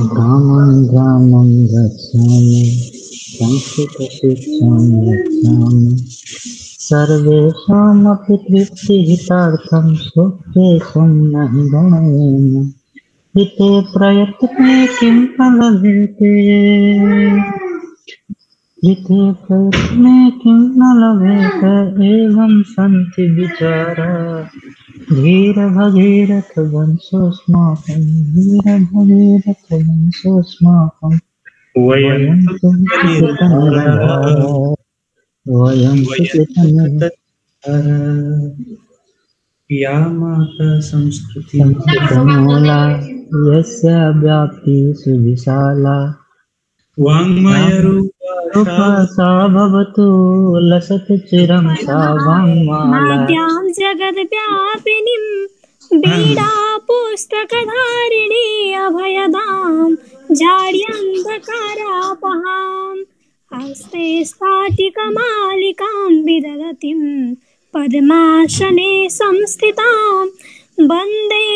ग्रामं ग्रामं गच्छामि संस्कृतशिक्षां यच्छामि सर्वेषामपि तृप्तिहितार्थं सुखेशं नहि गणयेन हिते प्रयत्ने किं न लभ्यते हिते प्रयत्ने किं न लभेत एवं सन्ति विचारा धीरभगीरथ वंशोऽस्माकं धीरभगीरथ वयं वयं तु तु कृतनिर्भराः वयं तु कृतनिर्भराः या माता संस्कृतिं संस्कृतमूला यस्य व्याप्तिः सुविशाला वाङ्मयरूपा सा भवतु लसतु चिरं सा वाङ्माला नाद्यां जगद्व्यापिनीं बीडापुस्तकधारिणी अभयदां जाड्यन्धकारापहां हस्ते स्फाटिकमालिकां विदधतीं पद्मासने संस्थितां वन्दे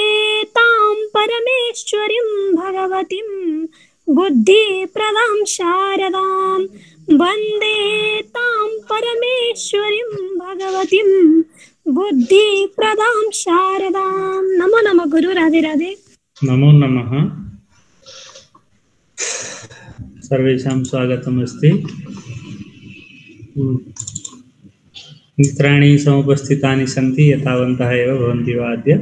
तां परमेश्वरीं भगवतीं बुद्धिप्रदां शारदां वन्दे तां परमेश्वरीं भगवतीं बुद्धिप्रदां शारदां। नमो नमः गुरु। राधे राधे। नमो नमः। सर्वेषां स्वागतमस्ति। मित्राणि समुपस्थितानि सन्ति यथावन्तः एव भवन्ति वा अद्य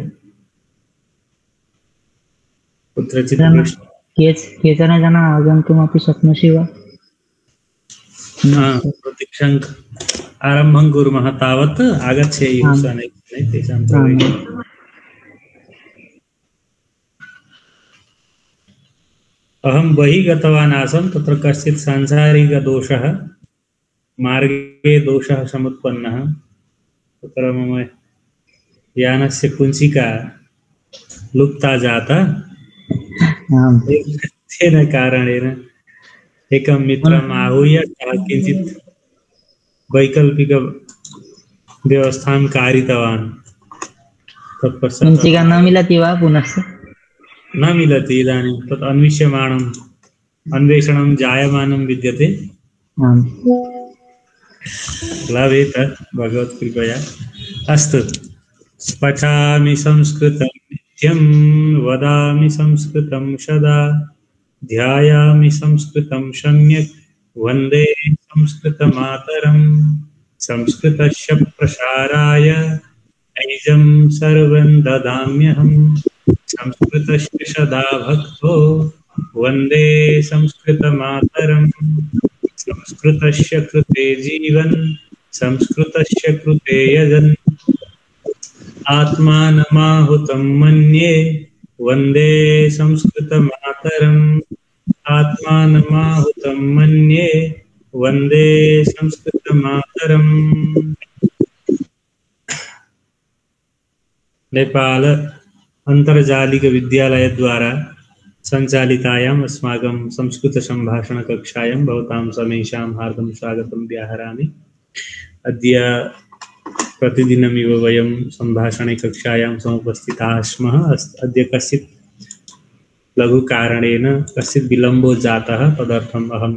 कुत्रचित् केचन जनाः आगन्तुमपि शक्नोषि वा? प्रतीक्षां आरम्भं कुर्मः तावत् आगच्छेयुः शनैः तेषां प्रवेशः। अहं बहिः गतवान् आसं तत्र कश्चित् सांसारिकदोषः मार्गे दोषः समुत्पन्नः तत्र मम यानस्य कुञ्चिका लुप्ता जाता तेन कारणेन एकं मित्रम् आहूय किञ्चित् वैकल्पिकव्यवस्थां कारितवान्। तत्पश्चात् कुञ्चिका न मिलति वा पुनश्च? न मिलति इदानीं तत् अन्वेषणं जायमानं विद्यते। लभेत भगवत्कृपया। अस्तु, पठामि संस्कृतं नित्यं वदामि संस्कृतं सदा ध्यायामि संस्कृतं सम्यक् वन्दे संस्कृतमातरं संस्कृतस्य प्रसाराय ऐजं सर्वं ददाम्यहं संस्कृतस्य सदा भक्तो वन्दे संस्कृतमातरं संस्कृतस्य कृते जीवन संस्कृतस्य कृते यजन् आत्मानमाहुतं मन्ये वन्दे संस्कृतमातरम् आत्मानमाहुतं मन्ये वन्दे संस्कृतमातरम्। नेपाल अंतर्जालिक विद्यालय द्वारा संचालितायाम् अस्माकं संस्कृत संभाषण कक्षायां भवतां समेषां हार्दं स्वागतं व्याहरामि। अद्य प्रतिदिनमिव वयं संभाषणे कक्षायां समुपस्थिताः स्मः। अद्य कश्चित् लघुकारणेन कश्चित् विलम्बो जातः, तदर्थम् अहं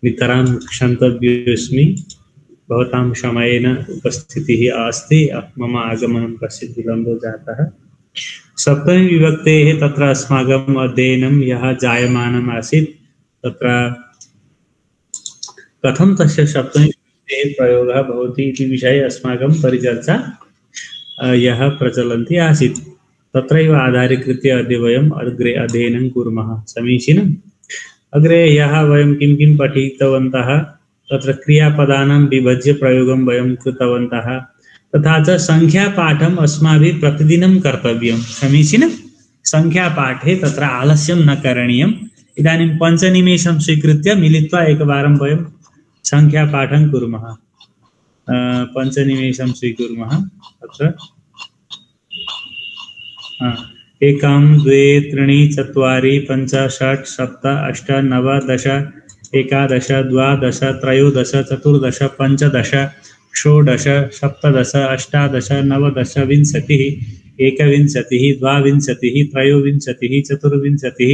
नितरां क्षन्तव्योऽस्मि। भवतां समयेन उपस्थितिः अस्ति, मम आगमनं कश्चित् विलम्बो जातः। सप्तमी विभक्तेः तत्र अस्माकम् अध्ययनं यः जायमानम् आसीत् तत्र कथं तस्य सप्तमी विभक्तेः प्रयोगः भवति इति विषये अस्माकं परिचर्चा यः प्रचलन्ती आसीत् तत्रैव आधारीकृत्य अद्य वयम् अग्रे अध्ययनं कुर्मः। समीचीनम्। अग्रे यः वयं किं किं पठितवन्तः तत्र क्रियापदानां विभज्य प्रयोगं वयं कृतवन्तः, तथा च संख्यापाठम् अस्माभिः प्रतिदिनं कर्तव्यं। समीचीनं। संख्यापाठे तत्र आलस्यं न करणीयम्। इदानीं 5 निमेषं स्वीकृत्य मिलित्वा एकवारं वयं संख्यापाठं कुर्मः। 5 निमेषं स्वीकुर्मः। तत्र 1 2 3 4 5 6 7 8 9 10 11 12 13 14 15 षोडश सप्तदश अष्टादश नवदश विंशतिः एकविंशतिः द्वाविंशतिः त्रयोविंशतिः चतुर्विंशतिः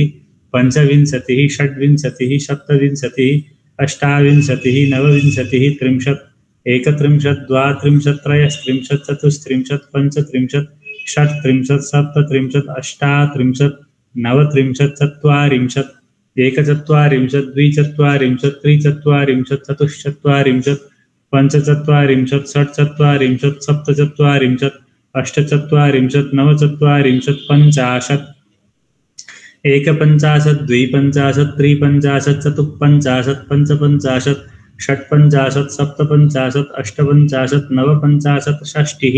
पंचविंशतिः षड्विंशतिः सप्तविंशतिः अष्टाविंशतिः नवविंशतिः त्रिंशत् एकत्रिंशत् द्वात्रिंशत् त्रयस्त्रिंशत् चतुस्त्रिंशत् पञ्चत्रिंशत् षट्त्रिंशत् सप्तत्रिंशत् अष्टात्रिंशत् नवत्रिंशत् चत्वारिंशत् एकचत्वारिंशत् द्विचत्वारिंशत् त्रिचत्वारिंशत् चतुश्चत्वारिंशत् पञ्चचत्वारिंशत् षट्चत्वारिंशत् सप्तचत्वारिंशत् अष्टचत्वारिंशत् नवचत्वारिंशत् पञ्चाशत् एकपञ्चाशत् द्विपञ्चाशत् त्रिपञ्चाशत् चतुःपञ्चाशत् पञ्चपञ्चाशत् षट्पञ्चाशत् सप्तपञ्चाशत् अष्टपञ्चाशत् नवपञ्चाशत् षष्टिः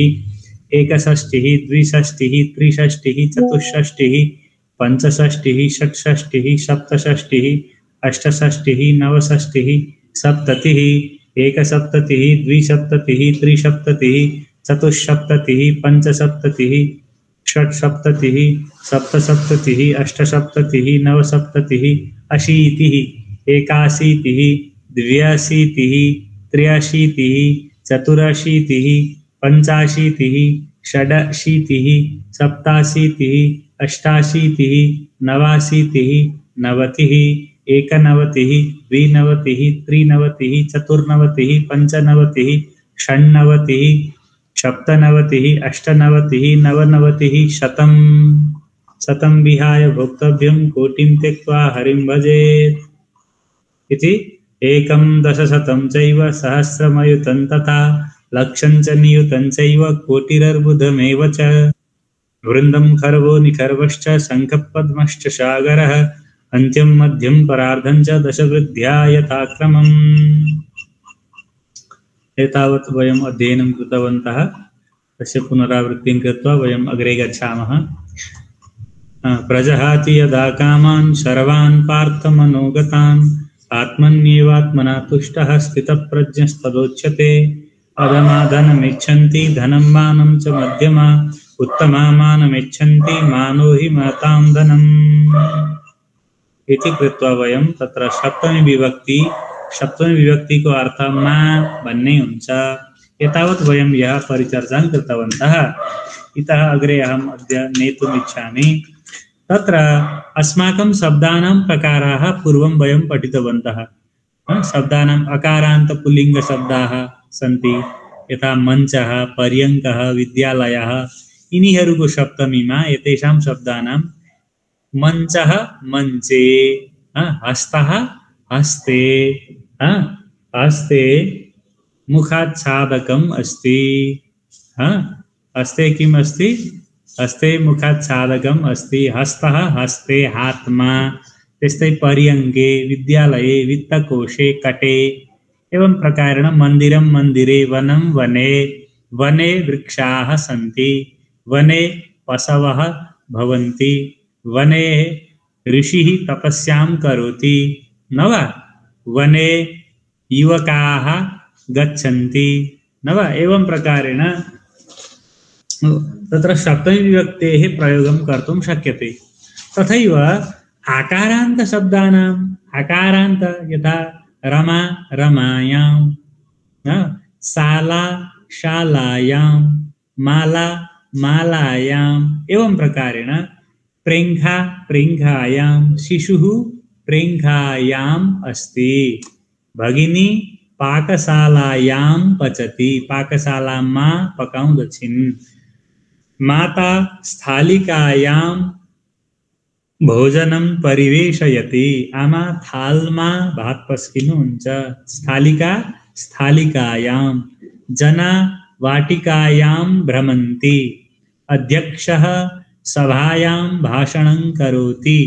एकषष्टिः द्विषष्टिः त्रिषष्टिः चतुष्षष्टिः पञ्चषष्टिः षट्षष्टिः सप्तषष्टिः अष्टषष्टिः नवषष्टिः सप्ततिः एकसप्ततिः द्विसप्ततिः त्रिसप्ततिः चतुष्सप्ततिः पञ्चसप्ततिः षट्सप्ततिः सप्तसप्ततिः अष्टसप्ततिः नवसप्ततिः अशीतिः एकाशीतिः द्व्यशीतिः त्र्यशीतिः चतुरशीतिः पञ्चाशीतिः षडशीतिः सप्ताशीतिः अष्टाशीतिः नवाशीतिः नवतिः एकनवतिः द्विनवतिः त्रिनवतिः चतुर्नवतिः पञ्चनवतिः षण्णवतिः सप्तनवतिः अष्टनवतिः नवनवतिः शतं शतं विहाय भोक्तव्यं कोटिं त्यक्त्वा हरिं भजेत् इति एकं दशशतं चैव सहस्रमयुतं तथा लक्षं च नियुतं चैव कोटिरर्बुदमेव च वृन्दं खर्वो निखर्वश्च शङ्खपद्मश्च सागरः अन्त्यं मध्यं परार्धं च दशवृद्ध्या यथाक्रमम् एतावत् वयम् अध्ययनं कृतवन्तः। तस्य पुनरावृत्तिं कृत्वा वयम् अग्रे गच्छामः। प्रजहाति यदा कामान् सर्वान् पार्थमनोगतान् आत्मन्येवात्मना तुष्टः स्थितप्रज्ञस्तदोच्यते अधमाधनमिच्छन्ति धनं मानं च मध्यमा उत्तमा मानमिच्छन्ति मानो हि महतां धनम् इति कृत्वा वयं तत्र सप्तमी विभक्ति को अर्थ मा भन्ने हुन्छ। एतावत् वयं यः परिचर्चां कृतवन्तः। इतः अग्रे अहम् अद्य नेतुम् इच्छामि। तत्र अस्माकं शब्दानां प्रकाराः पूर्वं वयं पठितवन्तः। शब्दानाम् अकारान्त पुल्लिङ्गशब्दाः सन्ति यथा मञ्चः पर्यङ्कः विद्यालयः यिनीहरूको सप्तमीमा एतेषां शब्दानां मञ्चः मञ्चे हस्तः हस्ते हस्ते मुखाच्छादकम् अस्ति हस्ते किम् अस्ति हस्ते मुखाच्छादकम् अस्ति हस्तः हस्ते हात्मा त्यस्तै पर्यङ्के विद्यालये वित्तकोशे कटे एवं प्रकारेण मन्दिरं मन्दिरे वनं वने वने वृक्षाः सन्ति वने पशवः भवन्ति वने ऋषिः तपस्यां करोति न वा वने युवकाः गच्छन्ति न वा एवं प्रकारेण तत्र सप्तमी विभक्तेः प्रयोगं कर्तुं शक्यते। तथैव आकारान्त शब्दानाम् आकारान्त यथा रमा रमायां शाला शालायां माला मालायाम् एवं प्रकारेण प्रेङ्खा प्रेङ्खायां शिशुः प्रेङ्खायाम् अस्ति भगिनी पाकशालायां पचति पाकशालां मा पकाउँदछिन् माता स्थालिकायां भोजनं परिवेशयति आमा थालमा भात पस्किनुहुन्छ स्थालिका स्थालिकायां जना वाटिकायां भ्रमन्ति अध्यक्षः सभायां भाषणं करोति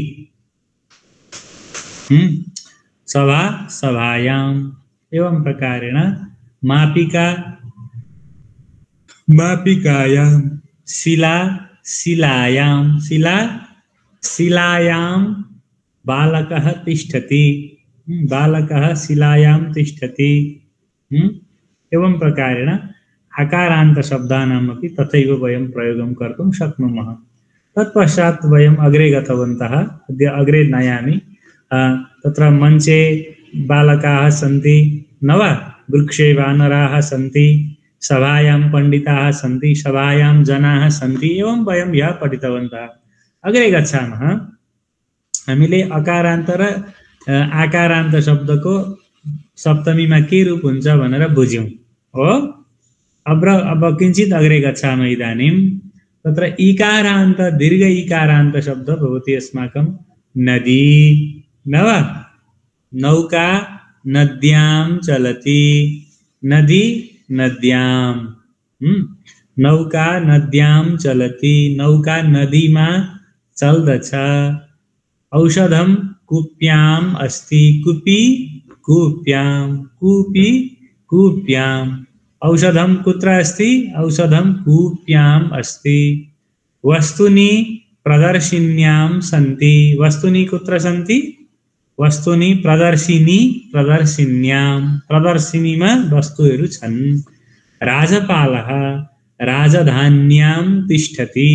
सभा सभायाम् एवं प्रकारेण मापिका मापिकायां शिला शिलायां शिला शिलायां बालकः तिष्ठति बालकः शिलायां तिष्ठति एवं प्रकारेण आकारान्त शब्दानामपि तथैव वयं प्रयोगं कर्तुं शक्नुमः। तत्पश्चात् वयम् अग्रे गतवन्तः। अद्य अग्रे नयामि। तत्र मञ्चे बालकाः सन्ति न वा वृक्षे वानराः सन्ति सभायां पंडिताः सन्ति सभायां जनाः सन्ति एवं वयं यः पठितवन्तः। अग्रे गच्छामः। हामीले अकारान्त र आकारान्त शब्दको सप्तमीमा के रूप हुन्छ भनेर बुझ्यौं हो। अब किञ्चित् अग्रे गच्छामः इदानीं। तत्र इकारान्त दीर्घ इकारान्त शब्द भवति अस्माकं नदी न वा। नौका नद्यां चलति, नदी नद्यां, नौका नद्यां चलति, नौका नदीमा चल्दछ। औषधं कूप्याम् अस्ति, कूपी कूप्यां, कूपी कूप्याम्। औषधं कुत्र अस्ति? औषधं कूप्याम् अस्ति। वस्तूनि प्रदर्शिन्यां सन्ति, वस्तूनि कुत्र सन्ति? वस्तूनि प्रदर्शिनी प्रदर्शिन्यां, प्रदर्शिनीमा वस्तुहरू छन्। राजपालः राजधान्यां तिष्ठति,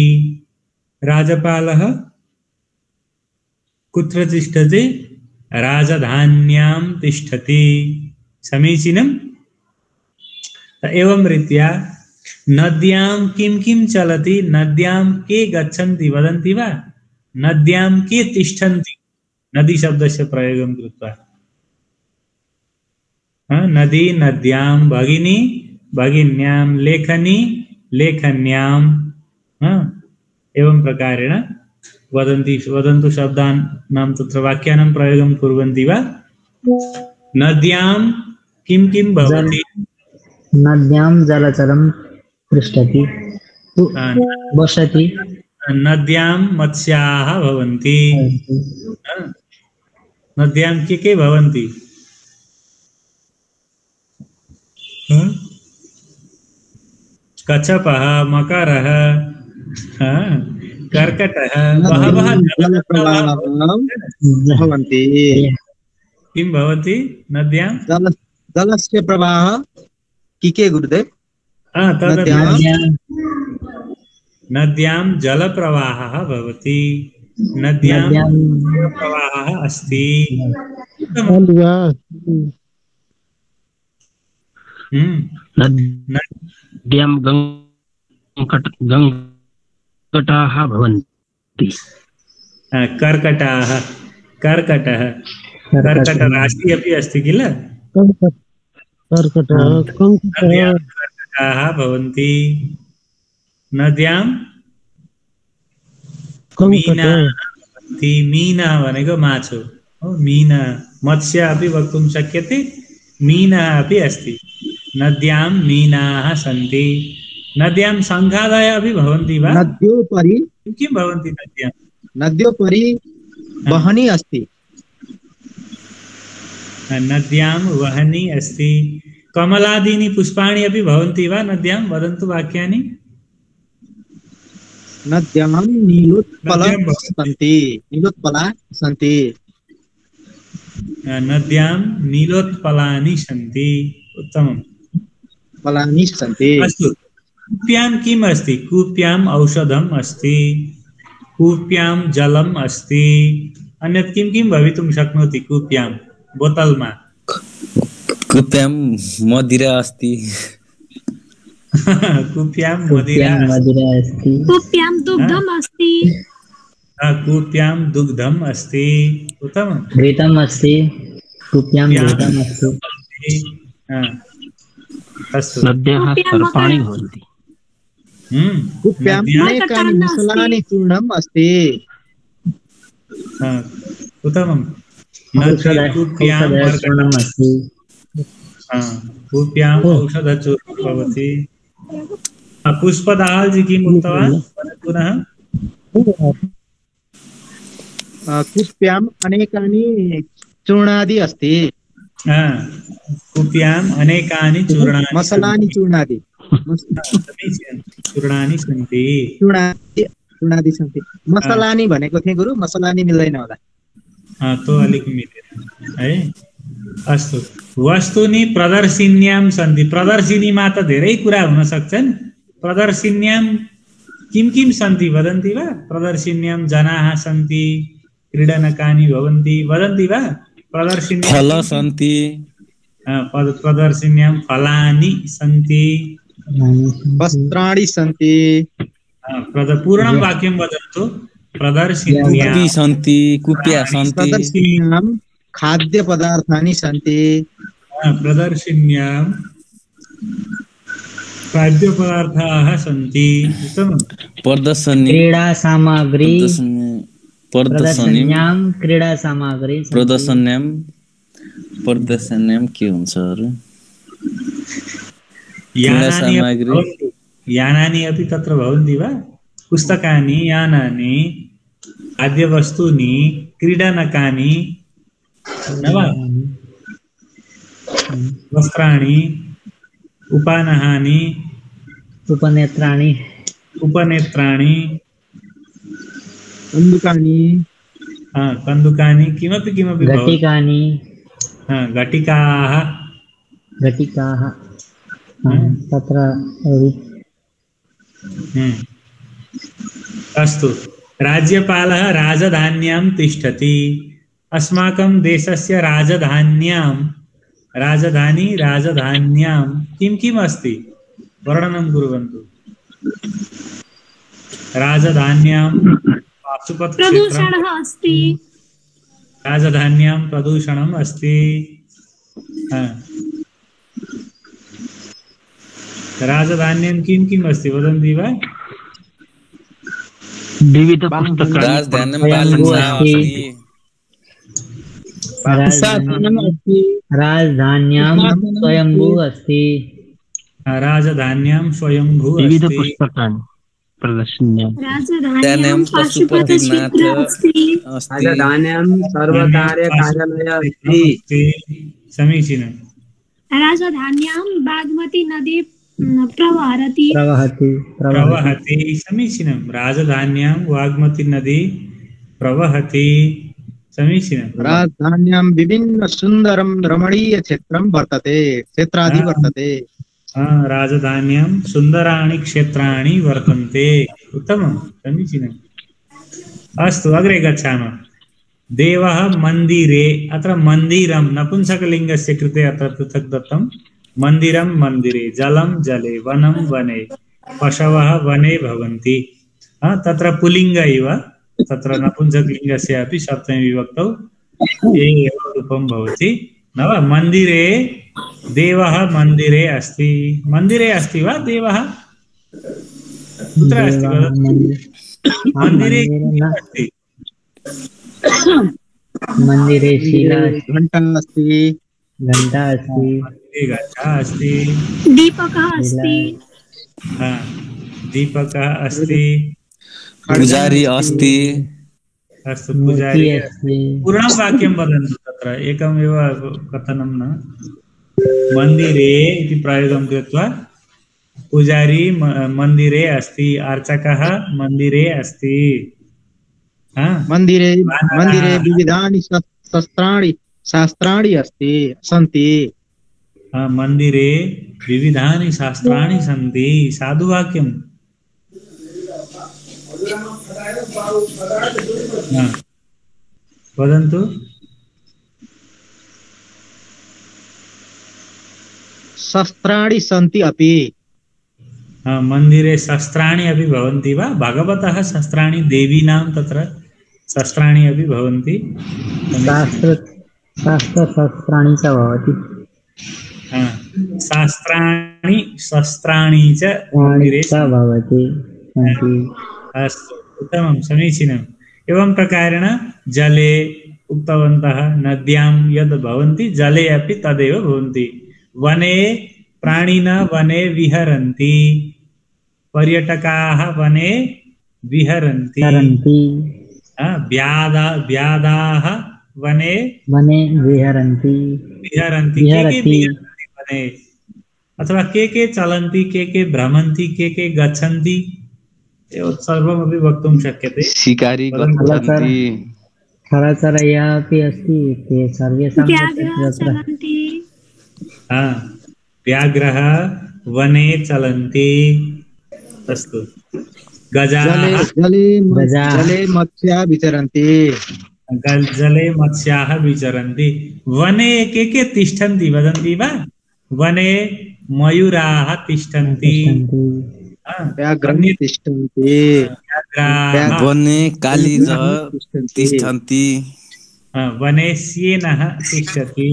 राजपालः कुत्र तिष्ठति? राजधान्यां तिष्ठति। समीचीनम्। एवं रीत्या नद्यां किं किं चलति, नद्यां के गच्छन्ति वदन्ति वा? नद्यां के तिष्ठन्ति? नदी शब्दस्य प्रयोगं कृत्वा नदी नद्यां, भगिनी भगिन्यां, लेखनी लेखन्यां, एवं प्रकारेण वदन्तु शब्दानां तत्र वाक्यानां प्रयोगं कुर्वन्ति वा? नद्यां किं किं भवति? नद्यां जलचरं तिष्ठति वसति। नद्यां मत्स्याः भवन्ति, नद्यां के भवन्ति? कच्छपः, मकरः, कर्कटः, बहवः भवन्ति। किं भवति? नद्यां जलस्य प्रवाहः के गुरुदेव? नद्यां जलप्रवाहः भवति, नद्यां जलप्रवाहः अस्ति। नद्यां गङ्गटाः भवन्ति। कर्कटाः, कर्कटः, कर्कटराशि अपि अस्ति किल? कर्कटाः भवन्ति। नद्यां मीनाः भवन्ति, मीनः भनेको माछो हो, मीनः। मत्स्य अपि वक्तुं शक्यते, मीनः अपि अस्ति। नद्यां मीनाः सन्ति। नद्यां सङ्घादयः अपि भवन्ति वा? नद्योपरि किं भवन्ति? नद्योपरि वहनी अस्ति। नद्यां वहनी अस्ति। कमलादीनि पुष्पाणि अपि भवन्ति वा नद्यां? वदन्तु वाक्यानि। नद्यां नीलोत्पलाः सन्ति, नीलोत्पलाः सन्ति। नद्यां नीलोत्पलानि सन्ति। उत्तमम्। फलानि सन्ति। अस्तु। कूप्यां किम् अस्ति? कूप्याम् औषधम् अस्ति, कूप्यां जलम् अस्ति। अन्यत् किं किं भवितुं शक्नोति? कूप्यां बोतलमा कूप्यां मदिरा अस्ति। कूप्यां मदिरा अस्ति। कूप्यां दुग्धम् अस्ति। कूप्यां दुग्धम् अस्ति। उत्तमम्। घृतम् अस्ति, कूप्यां घृतम् अस्ति। अस्तु। नद्याः सर्पाणि भवन्ति। कूप्यां अनेकानि मसलानि चूर्णम् अस्ति। उत्तमम्। औषधचूर्णम् अस्ति। कूप्याम् औषधचूर्णं भवति। पुष्पदाल् जी किम् उक्तवान् पुनः? कूप्याम् अनेकानि चूर्णादि अस्ति। कूप्याम् अनेकानि चूर्णानि मसलानि चूर्णादि चूर्णानि सन्ति। चूर्णादि सन्ति। मसलानि भनेको थिएँ गुरु, मसलानि मिल्दैन होला। तो अलिक मिलेन है। अस्तु। वस्तुनि प्रदर्शिन्यां सन्ति। प्रदर्शिनीमा त धेरै कुरा हुन सक्छन्। प्रदर्शिन्यां किं किं सन्ति वदन्ति वा? प्रदर्शिन्यां जनाः सन्ति, क्रीडनकानि भवन्ति, वदन्ति वा? प्रदर्शिन्यां फल सन्ति। प्रदर्शिन्यां फलानि सन्ति, वस्त्राणि सन्ति। पूर्णं वाक्यं वदन्तु। प्रदर्शिन्यां कुपी सन्ति कुप्या सन्ति प्रदर्शिन्यां खाद्यपदार्थानि सन्ति प्रदर्शिन्यां खाद्यपदार्थाः सन्ति उत्तमम् प्रदर्शनी क्रीडा सामग्री प्रदर्शनी क्रीडा सामग्री सन्ति। प्रदर्शन्याम के हुन्छ अरू यानानि अपि तत्र भवन्ति वा पुस्तकानि यानानि खाद्यवस्तूनि क्रीडनकानि न वा वस्त्राणि उपानहानि उपनेत्राणि कन्दुकानि किमपि किमपि घटिकानि घटिकाः तत्र अस्तु राज्यपालः राजधान्यां तिष्ठति अस्माकं देशस्य राजधान्यां किं किम् अस्ति वर्णनं कुर्वन्तु राजधान्यां प्रदूषणः अस्ति राजधान्यां प्रदूषणम् अस्ति राजधान्यां किं किम् अस्ति वदन्ति वा विविध पुस्तकानि राजधान्यां बालन्सा अस्ति राजधान्यां स्वयंभू अस्ति राजधान्यां स्वयंभू विविध अस्ति पुस्तकानि प्रदर्शन्यां राजधान्यां पशुपतिक्षेत्रम् अस्ति राजधान्यां सर्वकार्यकार्यालयः अस्ति समीचीनं राजधान्यां बागमती नदी प्रवहति समीचीनं राजधान्यां वाग्मती नदी प्रवहति समीचीनं राजधान्यां विभिन्न सुन्दरं रमणीय क्षेत्रादि वर्तते राजधान्यां सुन्दराणि क्षेत्राणि वर्तन्ते उत्तमं समीचीनम् अस्तु अग्रे गच्छामः देवः मन्दिरे अत्र मन्दिरं नपुंसकलिङ्गस्य कृते अत्र पृथक् दत्तं मन्दिरं मन्दिरे जलं जले वनं वने पशवः वने भवन्ति तत्र पुल्लिङ्ग इव तत्र नपुंसकलिङ्गस्य अपि सप्तमी विभक्तौ एव रूपं भवति न वा मन्दिरे देवः मन्दिरे अस्ति वा देवः कुत्र अस्ति मन्दिरे अस्ति मन्दिरे शिला घण्टा अस्ति दीपकः अस्ति पुजारी अस्ति अस्तु पुजारी पूर्णं वाक्यं वदन्तु तत्र एकमेव कथनं न मन्दिरे इति प्रयोगं कृत्वा पुजारी मन्दिरे अस्ति अर्चकः मन्दिरे अस्ति मन्दिरे विविधानि शास्त्राणि सन्ति मन्दिरे विविधानि शास्त्राणि सन्ति साधुवाक्यं वदन्तु शस्त्राणि सन्ति अपि मन्दिरे शस्त्राणि अपि भवन्ति वा भगवतः शस्त्राणि देवीनां तत्र शस्त्राणि अपि भवन्ति शास्त्रशस्त्राणि च भवति शस्त्राणि च मन्दिरे भवति अस्तु उत्तमं समीचीनम् एवं प्रकारेण जले उक्तवन्तः नद्यां यद् भवन्ति जले अपि तदेव भवन्ति वने प्राणिनः वने विहरन्ति पर्यटकाः वने विहरन्ति व्याधाः वने विहरन्ति वने अथवा के चलन्ति के भ्रमन्ति के गच्छन्ति सर्वमपि वक्तुं शक्यते शिकारी गच्छन्ति खरचरयः अपि अस्ति ते सर्वेषां व्याघ्रः वने चलन्ति अस्तु जले मत्स्याः विचरन्ति जले मत्स्याः विचरन्ति वने के तिष्ठन्ति वदन्ति वा वने मयूराः तिष्ठन्ति व्याघ्राः तिष्ठन्ति व्याघ्राः वने कालिजः तिष्ठन्ति वने स्येनः तिष्ठति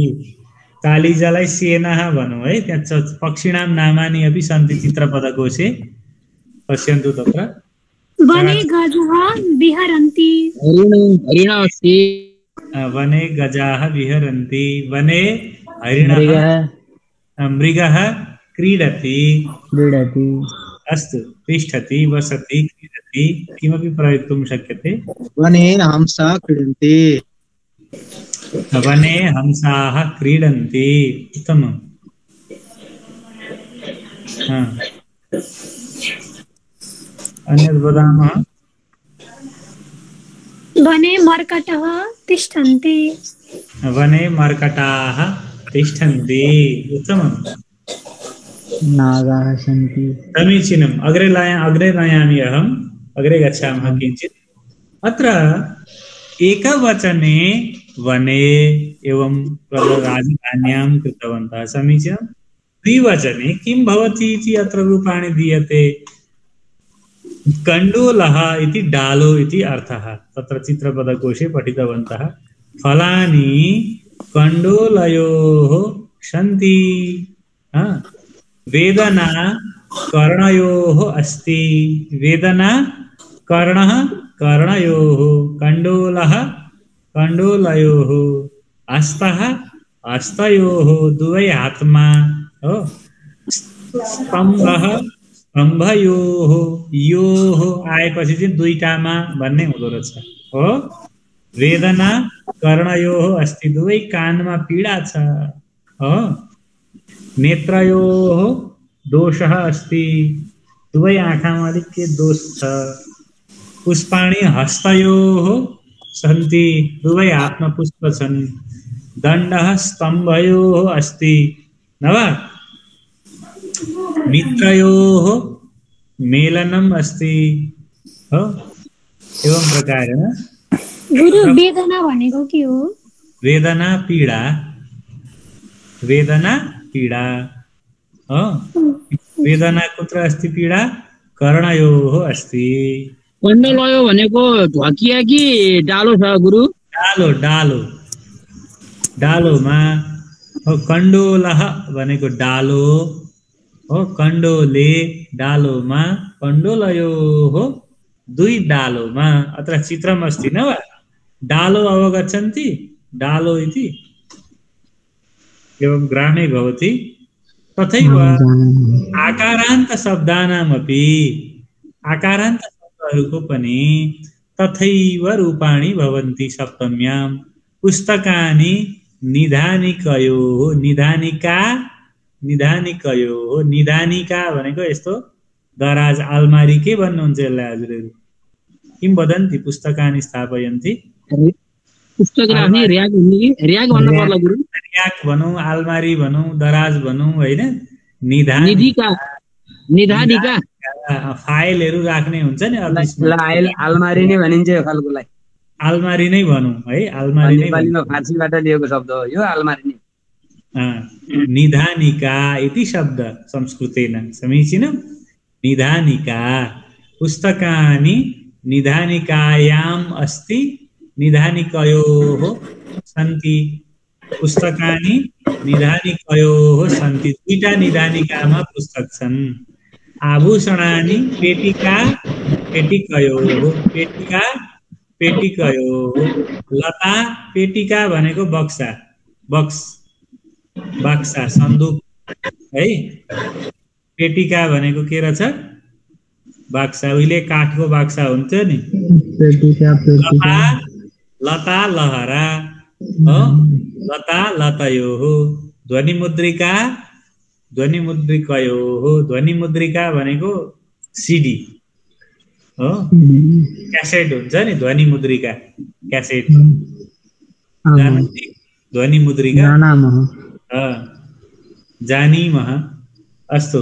कालिजलाई स्येनः भनौँ है त्यहाँ पक्षिणां नामानि अपि सन्ति चित्रपदकोशे पश्यन्तु तत्र वने गजः विहरन्ति हरिण अस्ति वने गजाः विहरन्ति वने हरिणः मृगः क्रीडति अस्तु तिष्ठति वसति क्रीडति किमपि प्रयोक्तुं शक्यते वने हंसा क्रीडन्ति वने हंसाः क्रीडन्ति उत्तमम् अन्यत् वदामः वने मर्कटः तिष्ठन्ति वने मर्कटाः तिष्ठन्ति उत्तमम् नागाः सन्ति समीचीनम् अग्रे नयामि अहम् अग्रे गच्छामः किञ्चित् अत्र एकवचने वने एवं राजधान्यां कृतवन्तः समीचीनं द्विवचने किं भवति इति अत्र रूपाणि दीयते कण्डूलः इति डालो इति अर्थः तत्र चित्रपदकोशे पठितवन्तः फलानि कण्डूलयोः सन्ति वेदना कर्णयोः अस्ति वेदना कर्णः कर्णयोः कण्डूलः कण्डूलयोः हस्तः हस्तयोः द्वै आत्मा स्तम्भः स्तम्भयोः योः आएपछि चाहिँ दुईटामा भन्ने हुँदो रहेछ हो वेदना कर्णयोः अस्ति दुवै कानमा पीडा छ हो नेत्रयोः दोषः अस्ति दुवै आँखामा अलिक के दोष छ पुष्पाणि हस्तयोः सन्ति दुवै हातमा पुष्प छन् दण्डः स्तम्भयोः अस्ति न वा मित्रयोः मेलनम् अस्ति हो एवं प्रकारेण गुरु वेदना भनेको के हो वेदना पीडा हो वेदना कुत्र अस्ति पीडा कर्णयोः अस्ति कण्डलयो भनेको ढकिया कि डालो छ गुरु डालोमा हो कण्डोलः भनेको डालो हो कण्डोले डालोमा कण्डोलयोः दुई डालोमा अत्र चित्रम् अस्ति न वा डालो अवगच्छन्ति डालो इति एवं ग्रामे भवति तथैव आकारान्त शब्दानामपि आकारान्त शब्दहरूको पनि तथैव रूपाणि भवन्ति सप्तम्यां पुस्तकानि निधानिकयोः निधानिकयोः निधानिका भनेको यस्तो दराज अलमारी के भन्नुहुन्छ यसलाई हजुरहरू किं वदन्ति पुस्तकानि स्थापयन्ति पुस्तक राख्ने र्याक भन्नु पर्ला गुरु र्याक भनौँ अलमारी भनौँ दराज भनौँ हैन निधानिका फाइलहरू राख्ने हुन्छ नि अलमारी नै भनिन्छ यो खालकोलाई अलमारी नै भनौँ है अलमारी नै फारसीबाट लिएको शब्द हो यो अलमारी नै निधानिका इति शब्द संस्कृतेन समीचीनं निधानिका पुस्तकानि निधानिकायाम् अस्ति निधानिकयोः सन्ति पुस्तकानि निधानिकयोः सन्ति दुईटा निधानिकामा पुस्तक छन् आभूषणानि पेटिकयोः लता पेटिका भनेको बक्सा सन्दुक है पेटिका भनेको के रहेछ बाक्सा उहिले काठको बाक्सा हुन्थ्यो नि लता लहरा हो लता लतयोः ध्वनिमुद्रिकयोः ध्वनिमुद्रिका भनेको सिडी हो क्यासेट हुन्छ नि ध्वनिमुद्रिका क्यासेट ध्वनिमुद्रिका जानीमः अस्तु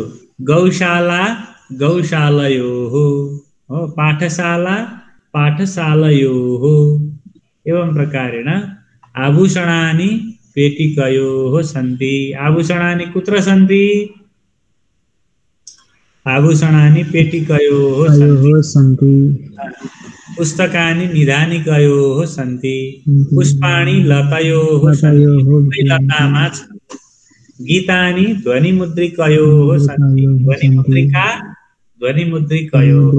गौशालयोः हो पाठशालयोः एवं प्रकारेण आभूषणानि पेटिकयोः सन्ति आभूषणानि कुत्र सन्ति आभूषणानि पेटिकयोः तयोः सन्ति पुस्तकानि निधानिकयोः सन्ति पुष्पाणि लतयोः सन्ति लतामा गीतानि ध्वनिमुद्रिकयोः सन्ति ध्वनिमुद्रिकयोः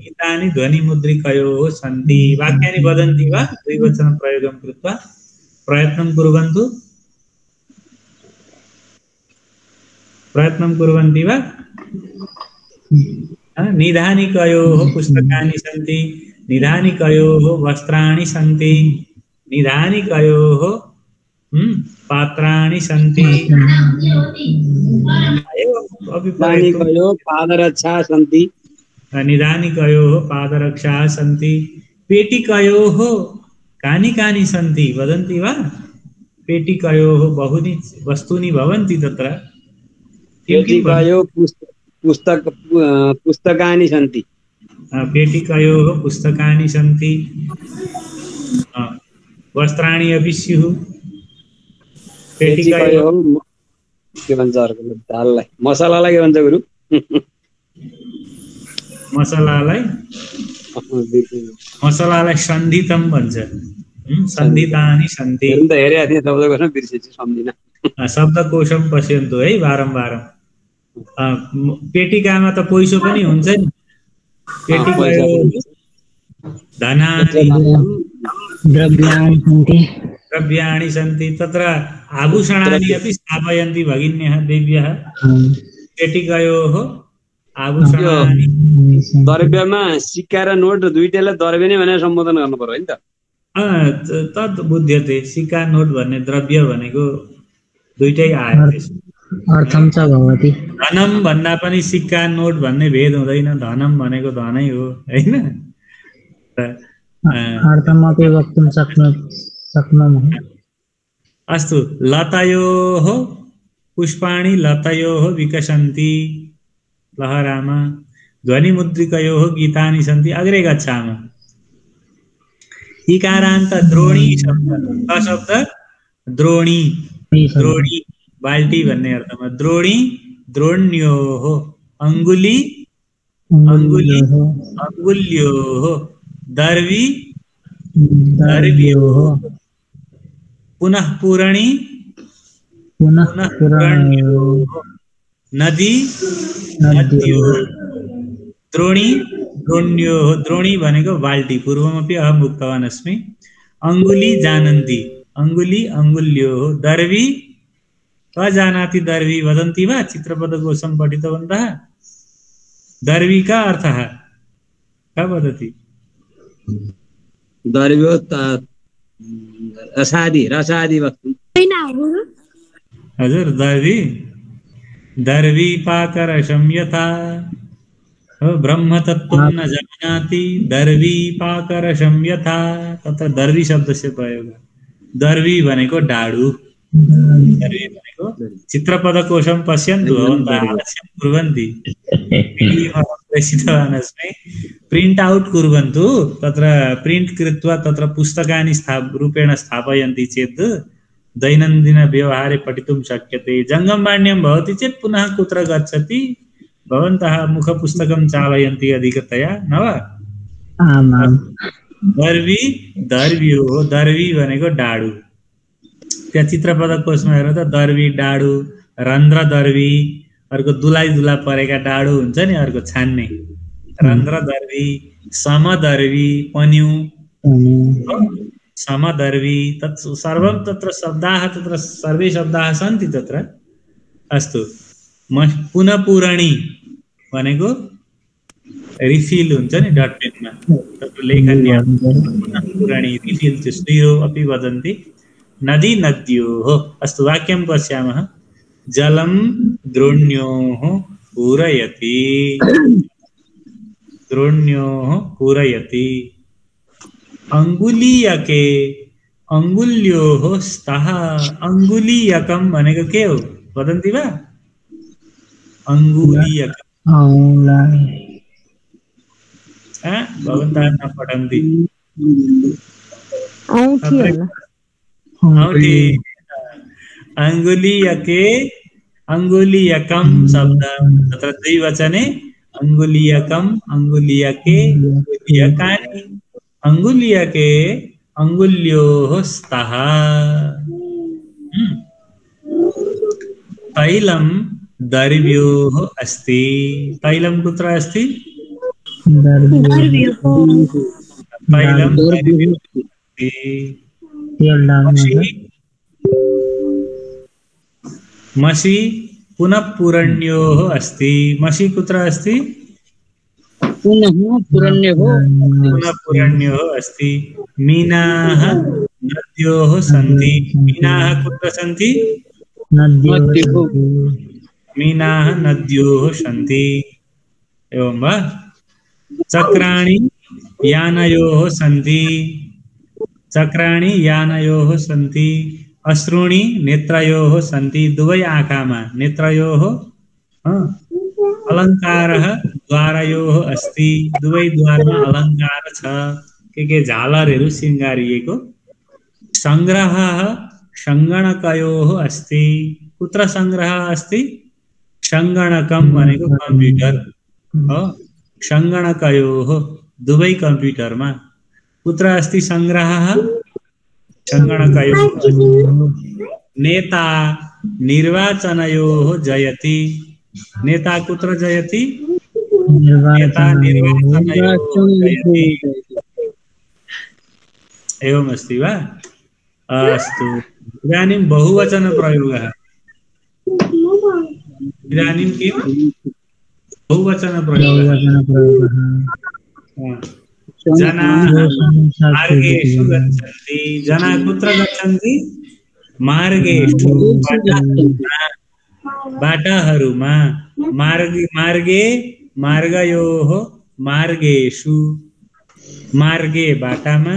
गीतानि ध्वनिमुद्रिकयोः सन्ति वाक्यानि वदन्ति वा द्विवचन प्रयोगं कृत्वा प्रयत्नं कुर्वन्ति वा निधानिकयोः पुस्तकानि सन्ति निधानिकयोः वस्त्राणि सन्ति निधानिकयोः पात्राणि सन्ति निधानिकयोः पादरक्षाः सन्ति निधानिकयोः पादरक्षाः सन्ति पेटिकयोः कानि कानि सन्ति वदन्ति वा पेटिकयोः बहूनि वस्तूनि भवन्ति तत्र पेटिकयोः पुस्तकानि सन्ति पेटिकयोः पुस्तकानि सन्ति वस्त्राणि अपि स्युः पेटिकयोः के भन्छ अर्को दाललाई मसलालाई के भन्छ गुरु मसलालाई सन्धितं भन्छ सन्धितानि सन्ति हेरे थिएँ शब्दकोश बिर्सेछु सम्झिन शब्दकोशम पश्यन्तु है बारम्बारम् पेटिकामा त पैसो पनि हुन्छ नि द्रव्याणि सन्ति तत्र आभूषणानि अपि स्थापयन्ति भगिन्यः देव्यः पेटिकयोः आभूषणानि द्रव्यमा सिक्का र नोट दुईटैलाई द्रव्य नै भनेर सम्बोधन गर्नु पर्यो हैन त तत् बुध्यते सिक्का नोट भन्ने द्रव्य भनेको दुईटै आयो अर्थम च भवति धनम भन्दा पनि सिक्का नोट भन्ने भेद हुँदैन धनम भनेको धनै हो हैन अर्थमपि वक्तुं शक्नुमः अस्तु लतयोः पुष्पाणि लतयोः विकसन्ति लहरामा ध्वनिमुद्रिकयोः गीतानि सन्ति अग्रे गच्छामः इकारान्त द्रोणी शब्द द्रोणी द्रोणी बाल्टी भन्ने अर्थमा द्रोणी द्रोण्योः अंगुली अंगुल्योः दर्वी दर्व्योः पुनः पूरणी पुनः पूरण्योः नदी नद्योः द्रोणी द्रोण्योः द्रोणी भनेको बाल्टी पूर्वमपि अहम् उक्तवान् अस्मि अंगुली जानन्ति अंगुली अंगुल्योः दर्वी अजानाति दर्वी वदन्ति वा चित्रपदकोशं पठितवन्तः दर्वी का अर्थः का वदति दर्व्यो रसादि वस्तु हजुर दर्वी पाकरसं यथा ब्रह्मतत्त्वं न जानाति दर्वी पाकरसं यथा तत्र दर्वी शब्दस्य प्रयोगः दर्वी भनेको डाडु दर्वी भनेको चित्रपदकोशं पश्यन्तु भवन्तः आलस्यं कुर्वन्ति प्रेषितवान् अस्मि प्रिंट आउट कुर्वन्तु तत्र प्रिंट कृत्वा तत्र पुस्तकानि रूपेण स्थापयन्ति चेत् दैनन्दिन व्यवहारे पठितुं शक्यते जङ्गमवाण्यं भवति चेत् पुनः कुत्र गच्छति भवन्तः मुखपुस्तकं चालयन्ति अधिकतया न वा दर्वी दर्व्योः दर्वी भनेको डाडु त्यहाँ चित्रपदकोशमा हेर्नु त दर्वी डाडु रन्ध्र दर्वी अर्को दुलाई दुला परेका डाडु हुन्छ नि अर्को छान्ने रन्ध्र दर्वी समदर्वी पन्यु समदर्वी तत् सर्वं तत्र शब्दाः तत्र सर्वे शब्दाः सन्ति तत्र अस्तु पुनः पूरणी भनेको रिफिल हुन्छ नि डटपेनमा तत्र लेखन्या पुनः पूरणी रिफिल स्थिरो अपि वदन्ति नदी नद्योः अस्तु वाक्यं पश्यामः जलं द्रोण्योः पूरयति द्रोण्योः पूरयति अंगुलीयके अंगुल्योः स्तः अंगुलीयकं भनेको के हो वदन्ति वा अंगुलीयकं भवन्तः न पठन्ति औठी अंगुलीयके अंगुलीयकं शब्द तत्र द्विवचने अंगुलीयकम अंगुलीयके अंगुलीयकानि अंगुलीयके अंगुल्योः स्तः तैलं दर्व्योः अस्ति तैलं कुत्र अस्ति दर्व्योः तैलं दर्व्योः अस्ति मषि पुनः पूरण्योः अस्ति मषि कुत्र अस्ति पुनः पुरण्योः पुनः पूरण्योः अस्ति मीनाः नद्योः सन्ति मीनाः कुत्र सन्ति मीनाः नद्योः सन्ति एवं वा चक्राणि यानयोः सन्ति चक्राणि यानयोः सन्ति अश्रूणि नेत्रयोः सन्ति दुवै आँखामा नेत्रयोः अलङ्कारः द्वारयोः अस्ति दुवै द्वारमा अलङ्कार छ के झालरहरू सिंगारिएको संग्रहः संगणकयोः अस्ति कुत्र संग्रहः अस्ति संगणकम भनेको कम्प्युटर हो संगणकयोः दुवै कम्प्युटरमा कुत्र अस्ति संग्रहः संगणकयोः नेता निर्वाचनयोः जयति नेता कुत्र जयति नेता निर्वाचनयोः जयति एवमस्ति वा अस्तु इदानीं बहुवचन प्रयोगः इदानीं किं बहुवचन प्रयोगः जनाः मार्गेषु गच्छन्ति जनाः कुत्र गच्छन्ति मार्गेषु बाटाहरूमा मार्गे मार्गयोः मार्गेषु मार्गे बाटामा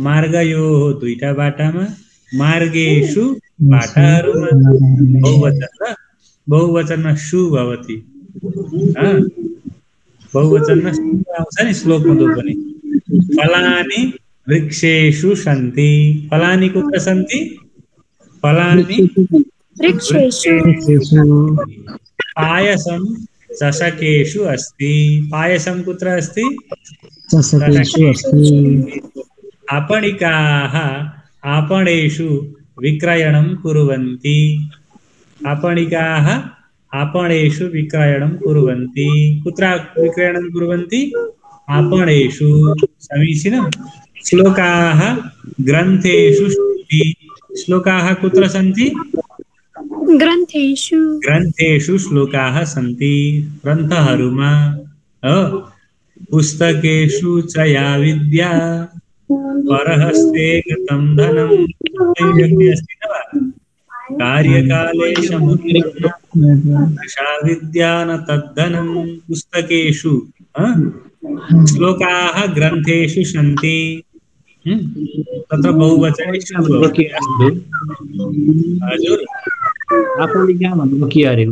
मार्गयोः दुईटा बाटामा मार्गेषु बाटाहरूमा बहुवचनमा सु भवति बहुवचनमा सु आउँछ नि श्लोकमा त्यो पनि फलानि वृक्षेषु सन्ति फलानि कुत्र सन्ति फलानि वृक्षेषु पायसं चषकेषु अस्ति पायसं कुत्र अस्ति चषकेषु अस्ति आपणिकाः आपणेषु विक्रयणं कुर्वन्ति आपणिकाः आपणेषु विक्रयणं कुर्वन्ति कुत्र विक्रयणं कुर्वन्ति आपणेषु समीचीनं श्लोकाः ग्रन्थेषु सन्ति श्लोकाः कुत्र सन्ति ग्रन्थेषु ग्रन्थेषु श्लोकाः सन्ति ग्रन्थहरूमा पुस्तकेषु च या विद्या परहस्ते गतं धनं व्यक्ति अस्ति न वा कार्यकाले समुद्रशा विद्या न तद्धनं पुस्तकेषु श्लोकाः ग्रन्थेषु सन्ति तत्र बहुवचनेषु हजुर आपणिका भनेको के अरे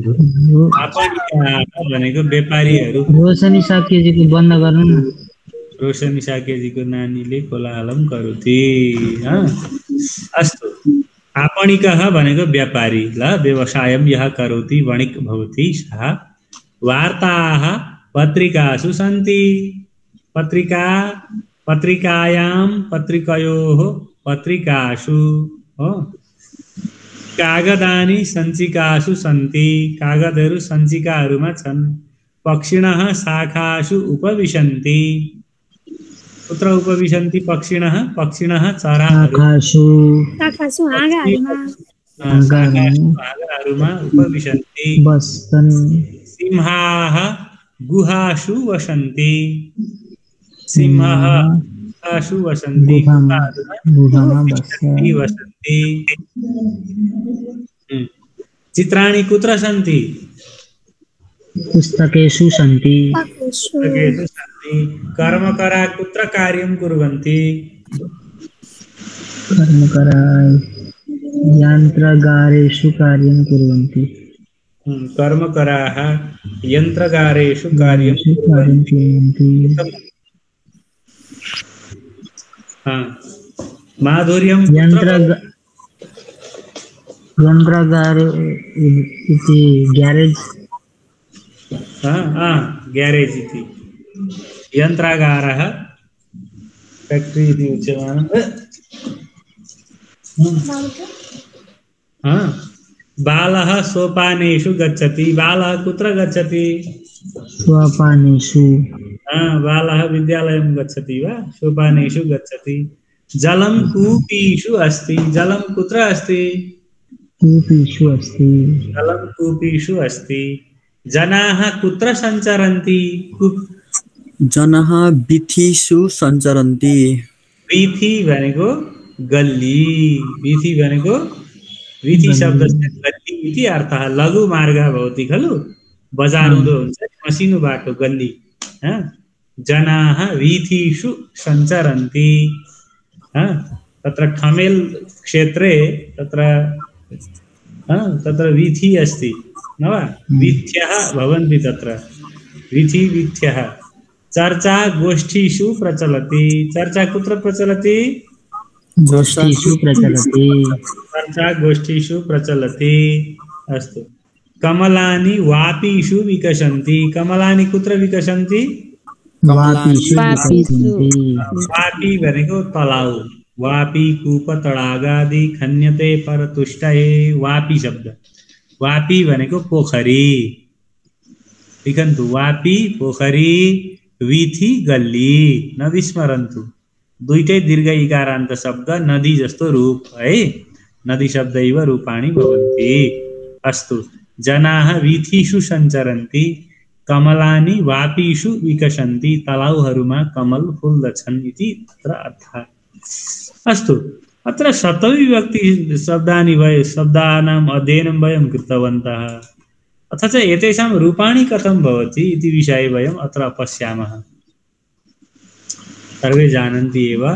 आपणिका भनेको व्यापारीहरू रोशनी साकेजीको बन्द गर्नु न रोशनी साकेजीको नानीले कोलाहलम करोति अस्तु आपणिकः भनेको व्यापारी ल व्यवसायं यः करोति वणिक् भवति सः वार्ताः पत्रिकासु सन्ति पत्रिकायां पत्रिकयोः पत्रिकासु कागदानि सञ्चिकासु सन्ति कागदहरू सञ्चिकाहरूमा छन् पक्षिणः शाखासु उपविशन्ति कुत्र उपविशन्ति पक्षिणः पक्षिणः शाखासु हाँगाहरूमा उपविशन्ति सिंहाः गुहासु वसन्ति सिंहः गुहासु वसन्ति वसन्ति चित्राणि कुत्र सन्ति पुस्तकेषु सन्ति कर्मकरा कुत्र कार्यं कुर्वन्ति कर्मकरा यन्त्रगारेषु कार्यं कुर्वन्ति कर्मकराः यन्त्रगारेषु कार्यं कुर्वन्ति माधुर्यं यन्त्रगारे इति ग्यारेज् ग्यारेज् इति यन्त्रागारः फैक्ट्री इति उच्यमानम् बालः सोपानेषु गच्छति बालः कुत्र गच्छति सोपानेषु बालः विद्यालयं गच्छति वा सोपानेषु गच्छति जलं कूपीषु अस्ति जलं कुत्र अस्ति कूपीषु अस्ति जलं कूपीषु अस्ति जनाः कुत्र सञ्चरन्ति जनाः वीथिषु सञ्चरन्ति वीथि भनेको गल्ली वीथि भनेको वीथि शब्दस्य गल्ली इति अर्थः लघु मार्गः भवति खलु बजार हुँदो हुन्छ मसिनो बाटो गल्ली जनाः वीथिषु सञ्चरन्ति तत्र ठमेल क्षेत्रे तत्र वीथि अस्ति न वा वीथ्यः भवन्ति तत्र वीथ्यः चर्चा गोष्ठीषु प्रचलति चर्चा कुत्र प्रचलति चर्चा गोष्ठीषु प्रचलति अस्तु कमलानि वापीषु विकसन्ति कमलानि कुत्र विकसन्ति वापी भनेको तलाउ वापी कूप तडागादि खन्यते परतुष्टये वापी शब्द वापी भनेको पोखरी लेखन्तु वापी पोखरी वीथि गल्ली नविस्मरन्तु दुईटै दीर्घ इकारान्त शब्द नदी जस्तो रूप है नदी शब्दैव रूपाणि भवन्ति अस्तु जनाः वीथिषु सञ्चरन्ति कमलानि वापीषु विकसन्ति तलाउहरूमा कमल फुल्दछन् इति तत्र अर्थः अस्तु अत्र सप्तमीविभक्ति शब्दानाम् अध्ययनं वयं कृतवन्तः अथ च एतेषां रूपाणि कथं भवति इति विषये वयम् अत्र पश्यामः सर्वे जानन्ति एव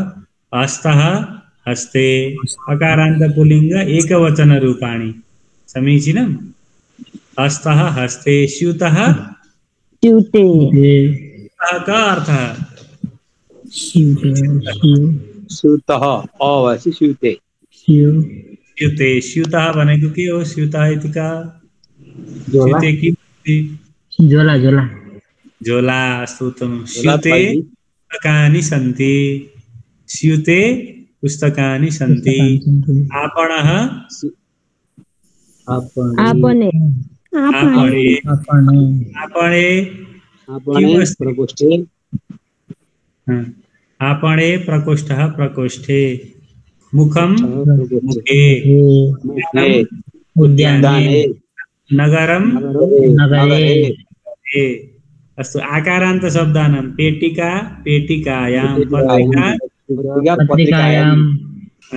हस्तः हस्ते अकारान्त पुल्लिङ्ग एकवचन रूपाणि समीचीनम् हस्तः हस्ते स्यूतः स्यूते का अर्थः स्यूतः अवसि स्यूते स्यूते स्यूतः भनेको के हो स्यूतः इति का स्यूते कि झोला झोला झोला अस्तु उत्तमं स्यूते पुस्तकानि सन्ति स्यूते पुस्तकानि सन्ति आपणः आपणे आपणे आपणे प्रकोष्ठे आपणे प्रकोष्ठः प्रकोष्ठे मुखं मुखे उद्याने नगरं नगरे अस्तु आकारान्त शब्दानां पेटिका पेटिकायां पत्रिका पत्रिकायां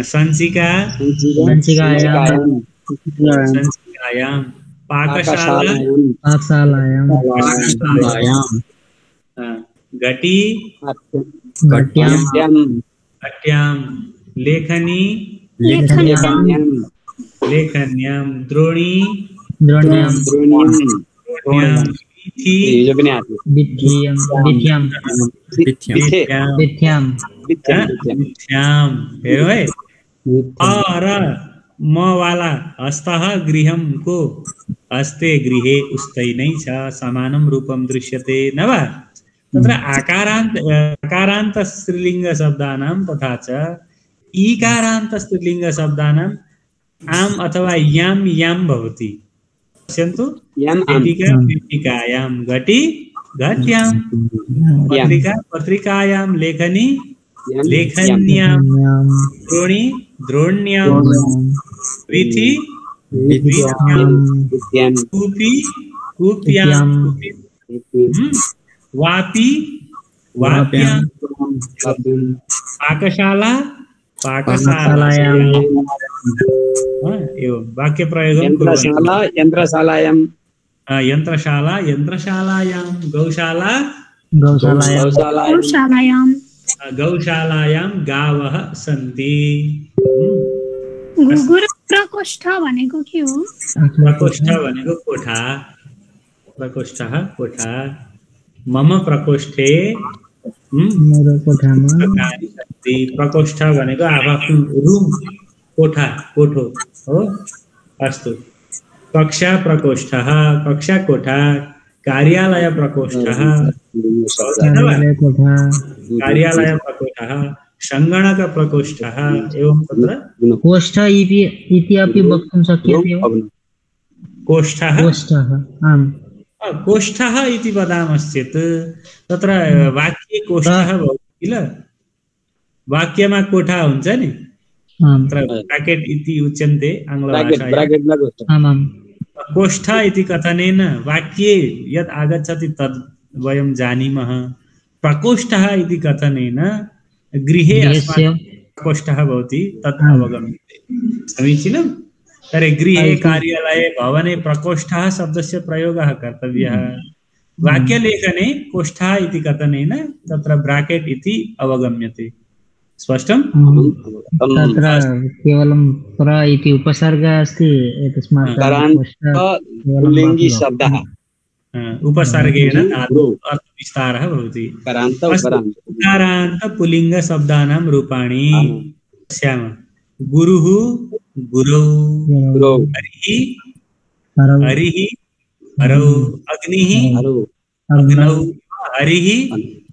संचिका संचिकायां संचिकायां पाकशाला पाकशालायां घटी घट्यां घट्यां लेखनी लेखन्यां द्रोणी द्रोण्यां विथ्यां विथ्यां और म वाला हस्तः गृहं को हस्ते गृहे उस्तै नै छ समानं रूपं दृश्यते न वा तत्र आकारान्त स्त्रीलिङ्ग शब्दानां तथा च ईकारान्त स्त्रीलिङ्ग शब्दानाम् आम् अथवा यां यां भवति पश्यन्तु पेटिका पेटिकायां घटी घट्यां पत्रिका पत्रिकायां लेखनी लेखन्यां द्रोणी द्रोण्यां वीथि वीथ्यां कूपी कूप्यां वापी वाप्यां पाकशाला पाकशालायां एवं वाक्य प्रयोगं यन्त्रशाला यन्त्रशालायां यन्त्रशाला यन्त्रशालायां गौशाला गौशालायां गौशालायां गावः सन्ति प्रकोष्ठ भनेको के हो प्रकोष्ठ भनेको कोठा प्रकोष्ठः कोठा मम प्रकोष्ठे मेरो कोठामा प्रकोष्ठ भनेको आफ्नो रुम कोठा कोठो हो अस्तु कक्षा प्रकोष्ठः कक्षा कोठा कार्यालय प्रकोष्ठः कार्यालय कोठा कार्यालय प्रकोष्ठः सङ्गणक प्रकोष्ठः एवं तत्र कोष्ठ इति अपि वक्तुं शक्यते वा? कोष्ठः कोष्ठः आम् कोष्ठः इति वदामश्चेत् तत्र वाक्ये कोष्ठः भवति किल वाक्यमा कोठा हुन्छ नि आम् तत्र ब्राकेट इति उच्यन्ते ब्राकेट आङ्ग्लभाषायां ब्राकेट ला गोष्ट आमां कोष्ठ इति कथनेन वाक्ये यत् आगच्छति तद् वयं जानीमः प्रकोष्ठः इति कथनेन गृहे गृहस्य अस्माकं प्रकोष्ठः भवति तत् अवगम्यते समीचीनं तर्हि गृहे कार्यालये भवने प्रकोष्ठः शब्दस्य प्रयोगः कर्तव्यः वाक्यलेखने कोष्ठः इति कथनेन तत्र ब्राकेट इति अवगम्यते स्पष्टं तत्र केवलं प्र इति उपसर्गः अस्ति एतस्मात् पुल्लिङ्गी शब्दः उपसर्गेण धातु अर्थविस्तारः भवति करान्त उकारान्त पुल्लिङ्ग शब्दानां रूपाणि पश्यामः गुरुः गुरौ हरिः हरिः हरौ अग्निः अग्नौ हरिः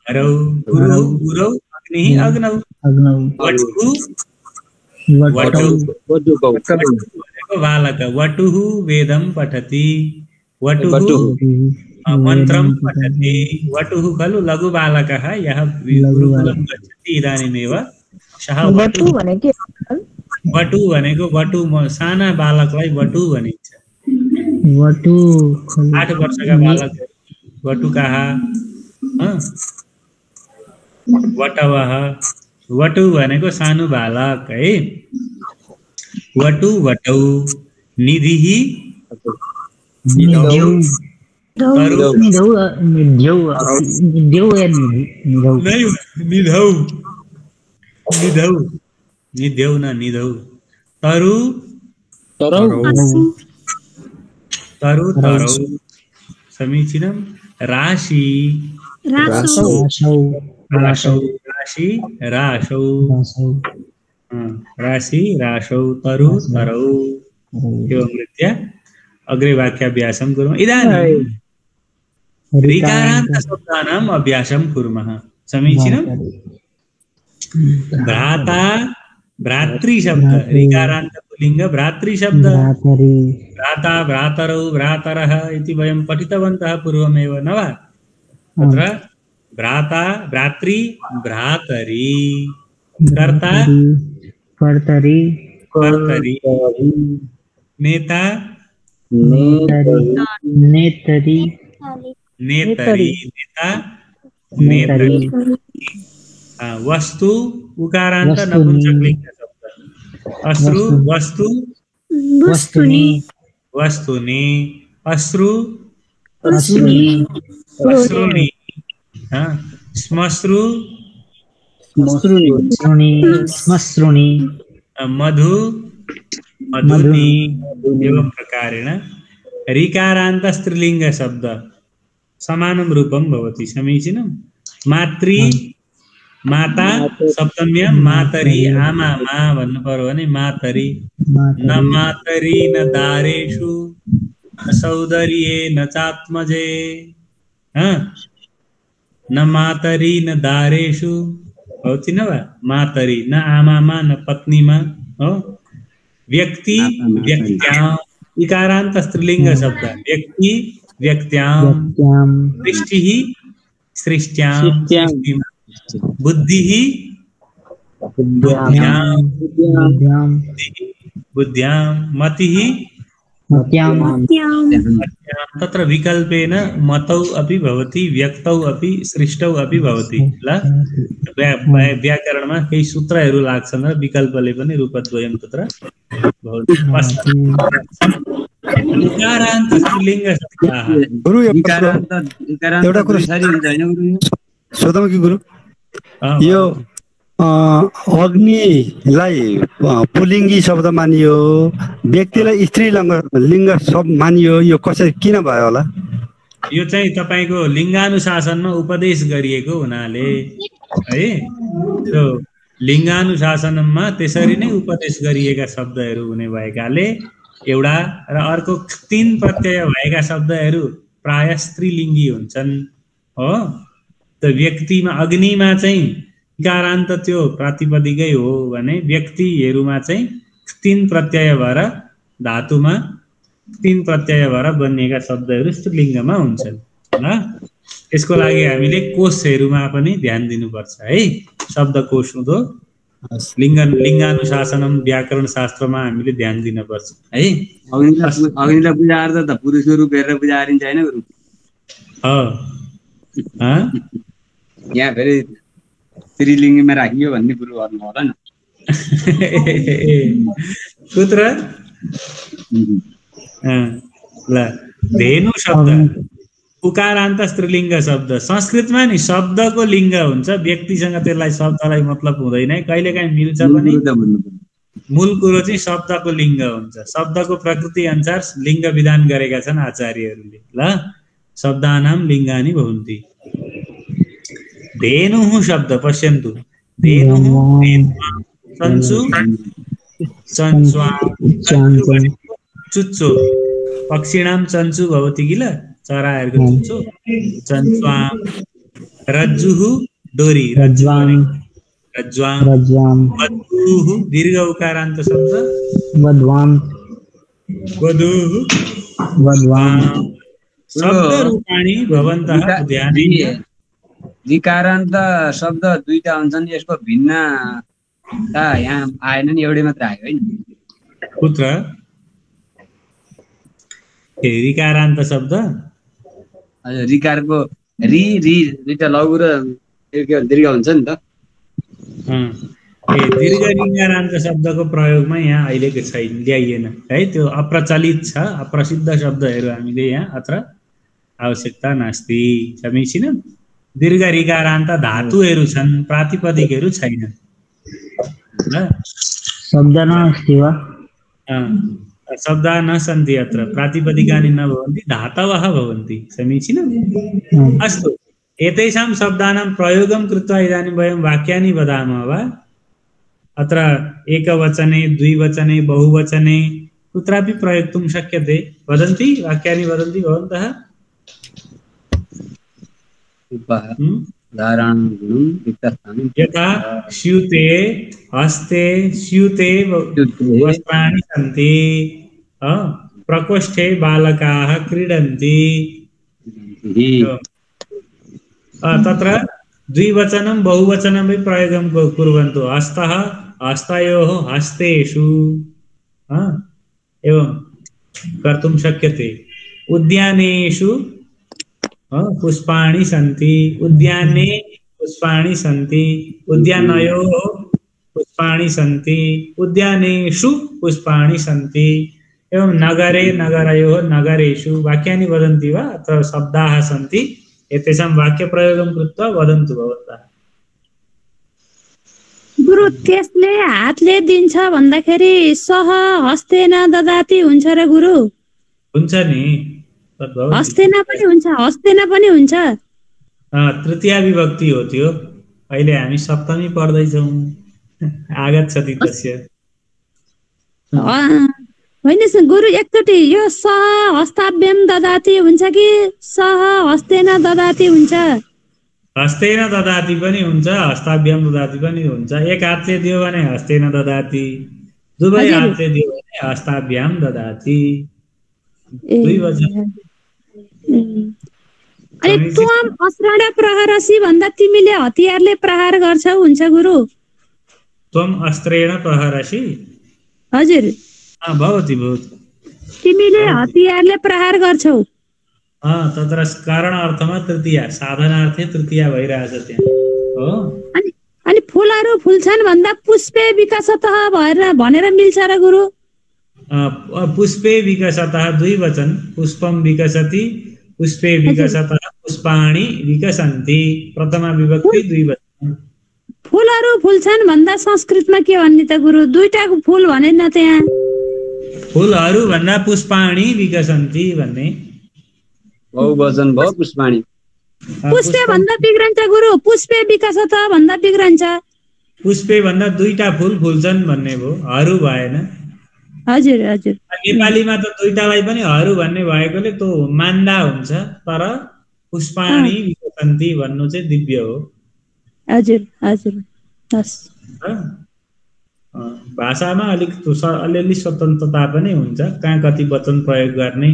हरौ गुरुः गुरौ अग्निः अग्नौ वटुः बालक वटुः वेदं पठति वटुः मन्त्रं पठति वटुः खलु लघु बालकः यः गुरुकुलं गच्छति इदानीमेव सः वटुः भनेको वटु साना बालकलाई वटु भनिन्छ वटु 8 वर्षका बालक वटुकाः वटवः वटु भनेको सानो बालक है वटु वटौ निधिः निधौ तरु निधौ निधौ निधौ निधौ न निधौ तरु तरु तरौ समीचीनं राशि राशौ राशि राशौ राशि राशौ तरु तरौ एवं रीत्या अग्रे वाक्याभ्यासं कुर्मः इदानीं ऋकारान्तशब्दानाम् अभ्यासं कुर्मः समीचीनं भ्राता भ्रातृशब्द ऋकारान्त पुल्लिङ्ग भ्रातृशब्द भ्राता भ्रातरौ भ्रातरः इति वयं पठितवन्तः पूर्वमेव न वा तत्र भ्राता भ्रातृ भ्रातरी कर्ता कर्तरि कर्तरि नेता नेतरि नेतरि नेता नेतरि वस्तु उकारान्त नपुंसकलिङ्ग शब्द अश्रु वस्तु वस्तुनि वस्तुनि अश्रु वस्तुनि अश्रूणि श्मश्रु श्मश्रुणि मधु मधुनि एवं प्रकारेण ऋकारान्त स्त्रीलिङ्ग शब्द समानं रूपं भवति समीचीनं मातृ माता सप्तम्यां मातरि आमा मा भन्नु पर्यो भने मातरि न मातरि न दारेषु न सौदर्ये न चात्मजे न मातरि न दारेषु भवति न वा मातरि न आमामा न पत्नीमा हो व्यक्ति व्यक्त्यां इकारान्त स्त्रीलिङ्ग शब्द व्यक्ति व्यक्त्यां सृष्टिः सृष्ट्यां बुद्धिः बुद्ध्यां मतिः तत्र विकल्पेन मतौ अपि भवति व्यक्तौ अपि सृष्टौ अपि भवति ल व्याकरणमा केही सूत्रहरू लाग्छन् र विकल्पले पनि रूपद्वयं तत्र भवति उकारान्त स्त्रीलिङ्ग शब्दाः गुरु एउटा कुरा सोधौँ कि गुरु यो अग्निलाई पुल्लिङ्गी शब्द मानियो व्यक्तिलाई स्त्रीलिङ्ग शब्द मानियो यो कसरी किन भयो होला यो चाहिँ तपाईको लिङ्गानुशासनमा उपदेश गरिएको हुनाले है त्यो लिङ्गानुशासनमा त्यसरी नै उपदेश गरिएका शब्दहरू हुने भएकाले एउटा र अर्को 3 प्रत्यय भएका शब्दहरू प्राय स्त्रीलिङ्गी हुन्छन् हो। त व्यक्तिमा अग्निमा चाहिँ इकारान्त त्यो प्रातिपदिकै हो भने व्यक्तिहरूमा चाहिँ 3 प्रत्यय भएर धातुमा 3 प्रत्यय भएर बनिएका शब्दहरू स्त्रीलिङ्गमा हुन्छन् ल। यसको लागि हामीले कोशहरूमा पनि ध्यान दिनुपर्छ है। शब्दकोश हुँदो लिङ्गानुशासनम व्याकरण शास्त्रमा हामीले ध्यान दिनुपर्छ है। अग्निलाई पूजा गर्दा त पुरुषको रूप हेरेर पूजा गरिन्छ हैन गुरु? यहाँ फेरि स्त्रीलिङ्गीमा राखियो भन्ने कुरो गर्नु होला नि। कुत्र ल धेनु शब्द उकारान्त स्त्रीलिङ्ग शब्द संस्कृतमा नि शब्दको लिङ्ग हुन्छ, व्यक्तिसँग त्यसलाई शब्दलाई मतलब हुँदैन। कहिलेकाहीँ मिल्छ पनि, मूल कुरो चाहिँ शब्दको लिङ्ग हुन्छ। शब्दको प्रकृति अनुसार लिङ्ग विधान गरेका छन् आचार्यहरूले ल। शब्दानाम लिङ्गानि भवन्ति। धेनुः शब्द पश्यन्तु, धेनुः चन्चु चन्च्वा चुच्चो पक्षिणाम चन्चु भवति किल, चराहरूको चुच्चो चन्च्वा। रज्जुः डोरी रज्ज्वाम वधूः दीर्घ उकारान्त शब्द वध्वाम वधूः शब्द रूपाणि भवन्तः ध्यानेन। विकारान्त शब्द दुईटा हुन्छन्, यसको भिन्नता यहाँ आएन नि, एउटै मात्र आयो है। कुत्र रिकारान्त शब्द? हजुर, रिकारको रि दुईटा लघु र दीर्घ हुन्छ नि त। दीर्घ रिकारान्त शब्दको प्रयोगमा यहाँ अहिलेको छैन, ल्याइएन है। त्यो अप्रचलित छ, अप्रसिद्ध शब्दहरू हामीले यहाँ अत्र आवश्यकता नास्ति। समीचीन। दीर्घ रिकारान्त धातुहरू छन्, प्रातिपदिकहरू छैनन्। शब्द नास्ति वा? शब्दा न सन्ति अत्र, प्रातिपदिकानि न भवन्ति, धातवः भवन्ति। समीचीनम्। अस्तु, एतेषां शब्दानां प्रयोगं कृत्वा इदानीं वयं वाक्यानि वदामः वा? अत्र एकवचने, द्विवचने, बहुवचने कुत्रापि प्रयोक्तुं शक्यते। वदन्ति, वाक्यानि वदन्ति भवन्तः? यथा स्यूते हस्ते स्यूते वस्त्राणि सन्ति, प्रकोष्ठे बालकाः क्रीडन्ति। तत्र द्विवचनं बहुवचनमपि प्रयोगं कुर्वन्तु। हस्तः हस्तयोः हस्तेषु एवं कर्तुं शक्यते। उद्यानेषु पुष्पाणि सन्ति, उद्याने पुष्पाणि सन्ति, उद्यानयोः पुष्पाणि सन्ति, उद्यानेषु पुष्पाणि सन्ति। एवं नगरे नगरयोः नगरेषु। वाक्यानि वदन्ति वा? अत्र शब्दाः सन्ति, एतेषां वाक्यप्रयोगं कृत्वा वदन्तु भवन्तः। गुरु, त्यसले हातले दिन्छ भन्दाखेरि सह हस्तेन ददाति हुन्छ र गुरु? हुन्छ नि, हस्तेन पनि हुन्छ, हस्तेन पनि हुन्छ। तृतीया विभक्ति हो त्यो। अहिले हामी सप्तमी पढ्दैछौँ। आगच्छति तस्य। होइन गुरु, एकचोटि यो सह हस्ताभ्याम ददाति हुन्छ कि सह हस्तेन ददाति हुन्छ? हस्तेन ददाति पनि हुन्छ, हस्ताभ्याम ददाति पनि हुन्छ। एक हातले दियो भने हस्तेन ददाति, दुवै हातले दियो भने हस्ताभ्याम ददाति। दुई वचन। अनि त्वम अस्त्रण प्रहरसि भन्दा तिमीले हतियारले प्रहार गर्छौ हुन्छ गुरु? त्वम अस्त्रेण प्रहरसि? हजुर, भवति भवति। तिमीले हतियारले प्रहार गर्छौ। तत्र कारण अर्थमा तृतीया, साधनार्थे तृतीया भइरहेछ त्यहाँ हो। अनि फुलहरू फुल्छन् भन्दा पुष्पे विकसतः भनेर मिल्छ र गुरु? पुष्पे विकसतः द्विवचन, पुष्पम विकसति, पुष्पे विकसतः पुष्पाणि विकसन्ति। प्रथमा विभक्ति द्विवचन। फुलहरू फुल्छन् भन्दा संस्कृतमा के भन्ने त गुरु? दुईटा फुल भनेन त्यहाँ? फुलहरू भन्दा पुष्पाणि विकसन्ति भन्ने बहुवचन भयो पुष्पाणि। पुष्पे भन्दा बिग्रन्छ गुरु, पुष्पे विकसतः भन्दा बिग्रन्छ। पुष्पे भन्दा दुईटा फुल फुल्छन् भन्ने भयो, हरू भएन। हजुर हजुर नेपालीमा त दुईटालाई पनि हरू भन्ने भएकोले त्यो मान्दा हुन्छ, तर पुष्पाणि विकसन्ति भन्नु चाहिँ दिव्य हो। हजुर हजुर हस् भाषामा अलिक अलिअलि स्वतन्त्रता पनि हुन्छ कहाँ कति वचन प्रयोग गर्ने,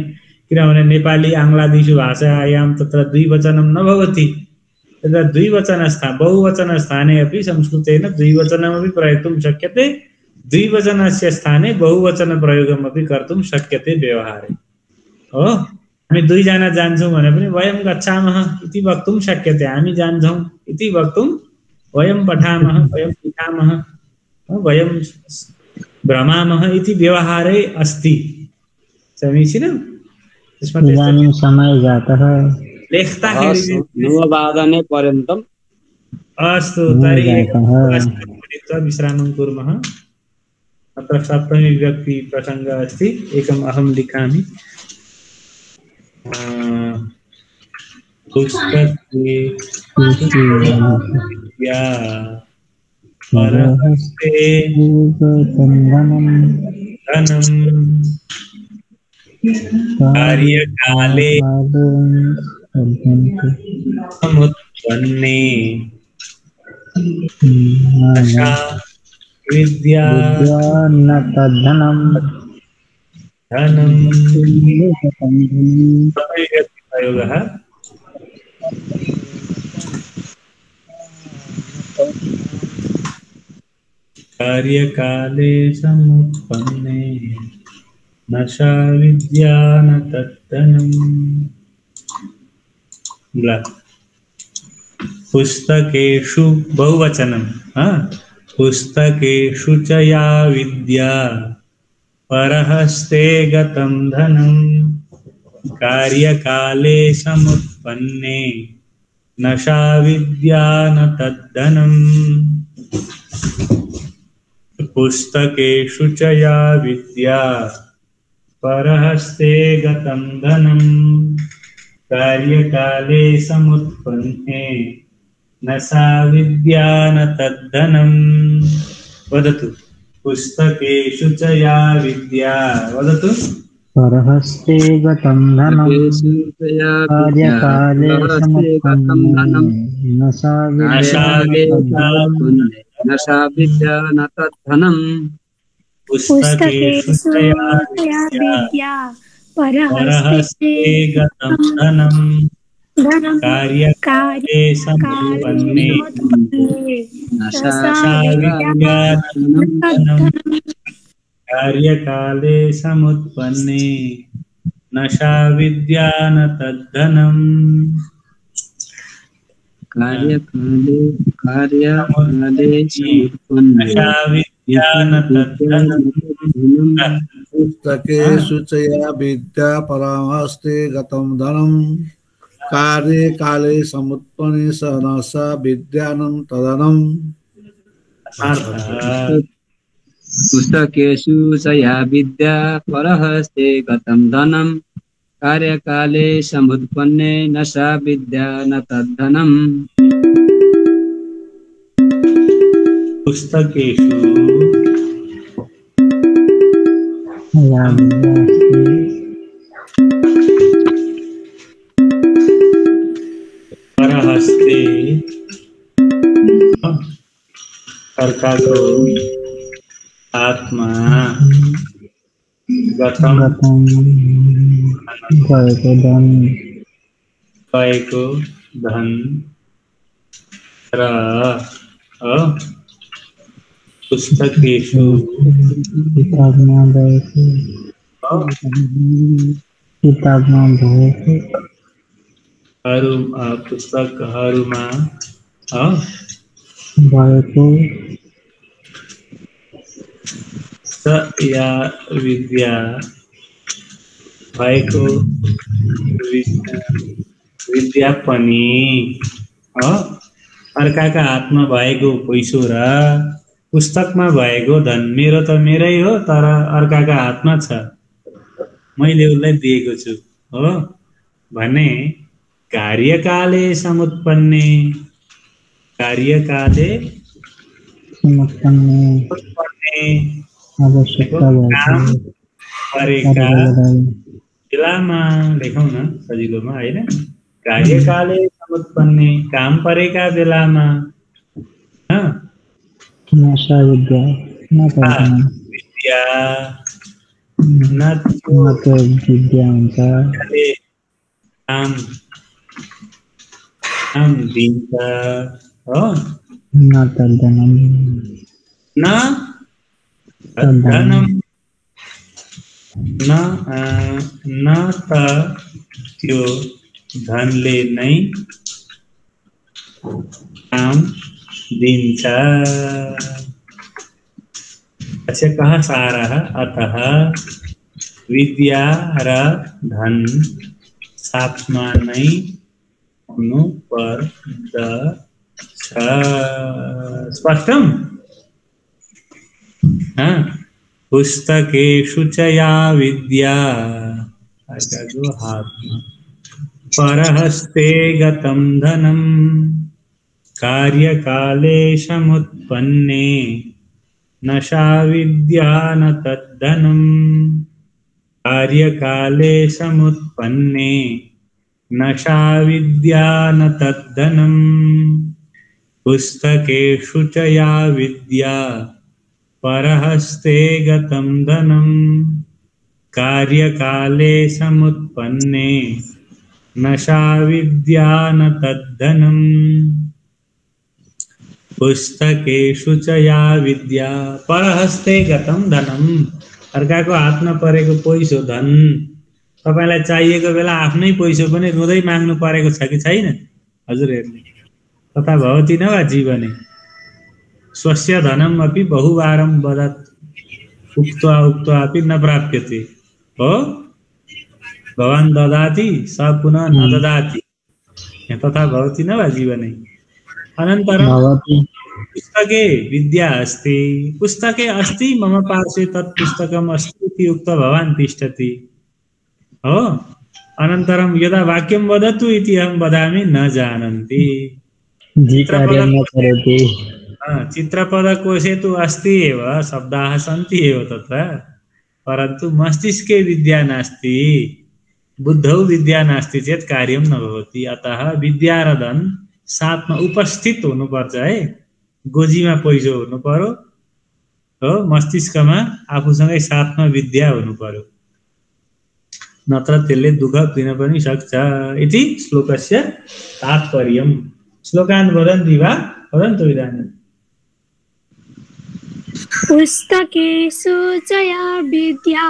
किनभने नेपाली आङ्ग्लादेशी भाषायां तत्र द्विवचनं न भवति, तत्र बहुवचन स्थाने अपि संस्कृतेन द्विवचनमपि प्रयोक्तुं शक्यते, द्विवचनस्य स्थाने बहुवचन प्रयोगमपि कर्तुं शक्यते व्यवहारे। हो, हामी दुईजना जान्छौँ भने पनि वयं गच्छामः इति वक्तुं शक्यते, हामी जान्छौँ इति वक्तुं वयं पठामः, वयं लिखामः, वयं भ्रमामः इति व्यवहारे अस्ति। समीचीनम्। इदानीं समय जातः। लेख्दाखेरि नववादने पर्यन्तम्। अस्तु, तर्हि विश्रामं कुर्मः। अत्र सप्तमी विभक्ति प्रसङ्ग अस्ति, एकम् अहं लिखामि। पुस्तके या परहस्ते धनं कार्यकाले समुत्पन्ने दशा विद्या न तद्धनं धनं प्रयोगः कार्यकाले समुत्पन्ने नशा विद्या न तद्धनम्। पुस्तकेषु बहुवचनं, पुस्तकेषु च या विद्या परहस्ते गतं धनं कार्यकाले समुत्पन्ने नशा विद्या न तद्धनम्। पुस्तकेषु च या विद्या परहस्ते गतं धनं कार्यकाले समुत्पन्ने न सा विद्या न तद्धनम्। वदतु, पुस्तकेषु च या विद्या, वदतु, परहस्ते गतं धनं कार्यकाले समुत्पन्ने न सा विद्या न तद्धनम्। पुस्तकेषु च या विद्या परहस्ते गतं धनं कार्यकाले समुत्पन्ने न सा विद्या न तद्धनम्। कार्यकाले समुत्पन्ने न सा विद्या न तद्धनम्। कार्यकाले समुत्पन्ने पुस्तकेषु च या विद्या परहस्ते गतं धनं कार्यकाले समुत्पन्ने न सा विद्या न तद्धनम्। पुस्तकेषु च या विद्या परहस्ते गतं धनं कार्यकाले समुत्पन्ने न सा विद्या न तद्धनम्। पुस्तकेषु या विद्या परहस्ते कर्काको आत्मा गतं गएको धन र पुस्तकेषु किताबमा भएको पुस्तकहरूमा भएको स या विद्या भएको विद्या पनि अर्काका हातमा भएको पैसो र पुस्तकमा भएको धन मेरो त मेरै हो, तर अर्काका हातमा छ, मैले उसलाई दिएको छु हो भने कार्यकाले समुत्पन्ने आवश्यकता काम भएको परेका बेलामा लेखौँ न सजिलोमा होइन। कार्यकाले समुत्पन्ने काम परेका बेलामा नशा विद्या नपर्दैन विद्या न त विद्या हुन्छ काम काम दिन्छ हो न तर्दनम न धनम न त त्यो धनले नै काम दिन्छ। अच्छा कहा सारः अतः विद्या र धन साथमा नै हुनुपर्दछ। स्पष्टम? पुस्तकेषु च या विद्या परहस्ते गतं धनं कार्यकाले समुत्पन्ने न सा विद्या न तद्धनं। कार्यकाले समुत्पन्ने न सा विद्या न तद्धनं। पुस्तकेषु च या विद्या परहस्ते गतं धनं कार्यकाले समुत्पन्ने न सा विद्या न तद्धनं। पुस्तकेषु च या विद्या परहस्ते गतं धनं अर्काको हातमा परेको पैसो धन तपाईलाई चाहिएको बेला आफ्नै पैसो पनि रुँदै माग्नु परेको छ कि छैन? हजुर हेर्नु तथा भवति न वा जीवने स्वस्य धनम अपि बहुवारं वदत् उक्त्वा अपि न प्राप्यते हो भवान् ददाति स पुनः न ददाति तथा भवति न वा जीवने। अनन्तरं पुस्तके विद्या अस्ति पुस्तके अस्ति मम पार्श्वे तत् पुस्तकम् अस्ति इति उक्त्वा भवान् तिष्ठति हो। अनन्तरं यदा वाक्यं वदतु इति अहं वदामि न जानन्ति। चित्रपदकोशे तु अस्ति एव शब्दाः सन्ति एव तत्र परन्तु मस्तिष्के विद्या नास्ति बुद्धौ विद्या नास्ति चेत् कार्यं न भवति। अतः विद्या र धन साथमा उपस्थित हुनुपर्छ है। गोजीमा पैसो हुनु पर्यो हो मस्तिष्कमा आफूसँगै साथमा विद्या हुनु पर्यो नत्र त्यसले दुःख दिन पनि सक्छ इति श्लोकस्य तात्पर्यम्। श्लोकान् वदन्ति वा? वदन्तु इदानीं। पुस्तकेषु च या विद्या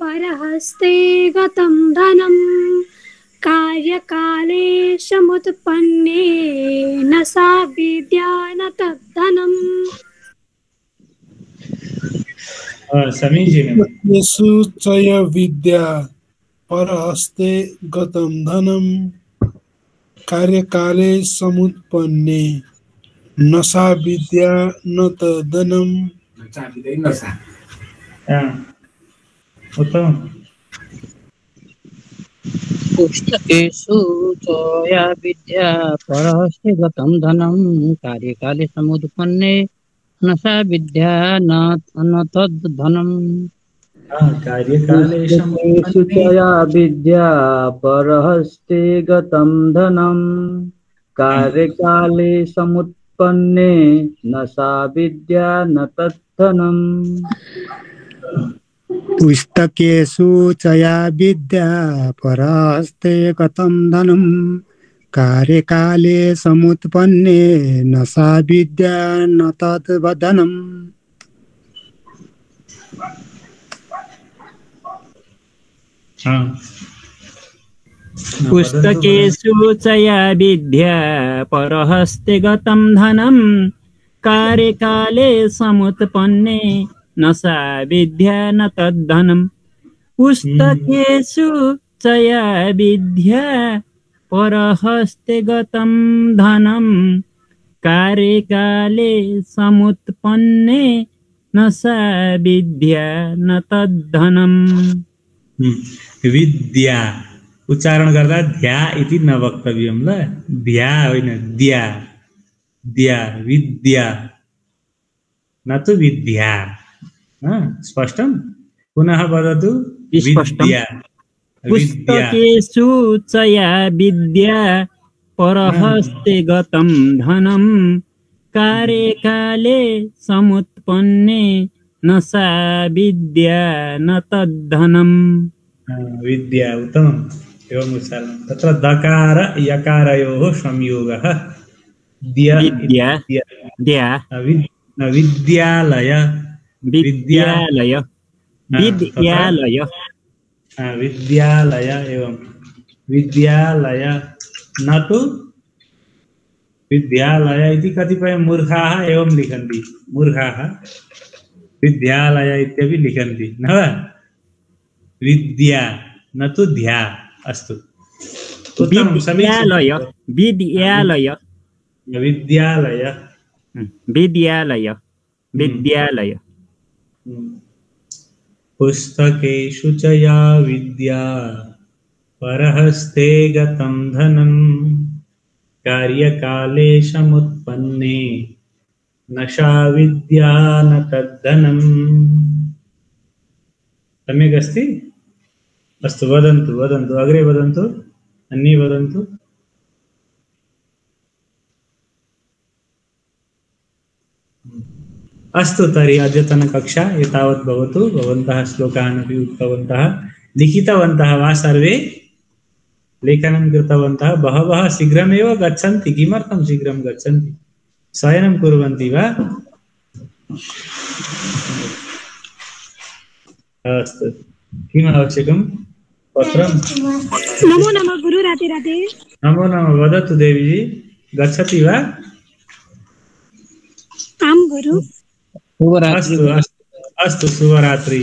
परहस्ते गतं धनं कार्यकाले समुत्पन्ने न सा विद्या न तद्धनम्। पुस्तकेषु च या विद्या परहस्ते गतं धनं कार्यकाले समुत्पन्ने न सा विद्या न तद्धनम्। उत्तम। पुस्तकेषु च या विद्या परहस्ते गतं धनं कार्यकाले समुत्पन्ने न सा विद्या न तद्धनम्। पुस्तकेषु च या विद्या परहस्ते गतं धनं कार्यकाले समुत्पन्ने न सा विद्या न तद्धनम्। पुस्तकेषु च या विद्या परहस्ते गतं धनं कार्यकाले समुत्पन्ने न सा विद्या न तद्धनम्। पुस्तकेषु च या विद्या परहस्ते गतं धनं कार्यकाले समुत्पन्ने न सा विद्या न तद्धनम्। पुस्तकेषु च या विद्या परहस्ते गतं धनं कार्यकाले समुत्पन्ने न सा विद्या न तद्धनम्। विद्या उच्चारण गर्दा ध्या इति नवक्तव्यं ल ध्या होइन द्या द्या विद्या न तु विद्या स्पष्टं पुनः वदतु स्पष्टं। विद्या पुस्तकेषु च या विद्या परहस्ते गतं धनं कार्ये काले समुत्पन्ने न सा विद्या न तद्धनम्। विद्या उत्तमम् एवम् उच्चारणं तत्र दकार यकारयोः संयोगः विद्या विद्यालय विद्यालय विद्यालय विद्यालय एवं विद्यालय न तु विद्यालय इति कतिपय मूर्खाः एवं लिखन्ति मूर्खाः विद्यालय इत्यपि लिखन्ति न वा विद्या न तु ध्या अस्तु विद्यालय विद्यालय विद्यालय विद्यालय विद्यालय पुस्तकेषु च या विद्या परहस्ते गतं धनं कार्यकाले समुत्पन्ने न सा विद्या न तद्धनम्। सम्यक् अस्ति? अस्तु वदन्तु वदन्तु अग्रे वदन्तु अन्ये वदन्तु। अस्तु तर्हि अद्यतनकक्षा एतावत् भवतु। भवन्तः श्लोकान् अपि उक्तवन्तः लिखितवन्तः वा सर्वे लेखनं कृतवन्तः बहवः शीघ्रमेव गच्छन्ति किमर्थं शीघ्रं गच्छन्ति शयनं कुर्वन्ति वा अस्तु किम् आवश्यकं पत्रं नमो नमः गुरु राधे राधे नमो नमः वदतु देवीजी गच्छति वा आं गुरु अस्तु अस्तु शुभरात्रि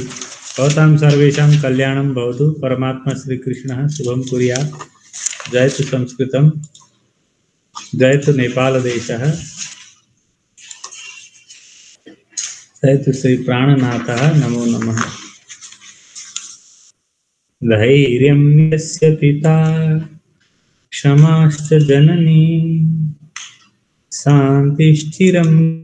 भवतां सर्वेषां कल्याणं भवतु परमात्मा श्रीकृष्णः शुभं कुर्यात् जयतु संस्कृतं जयतु नेपालदेशः जयतु श्री प्राणनाथः नमो नमः। धैर्यं यस्य पिता क्षमाश्च जननी शान्तिश्चिरम्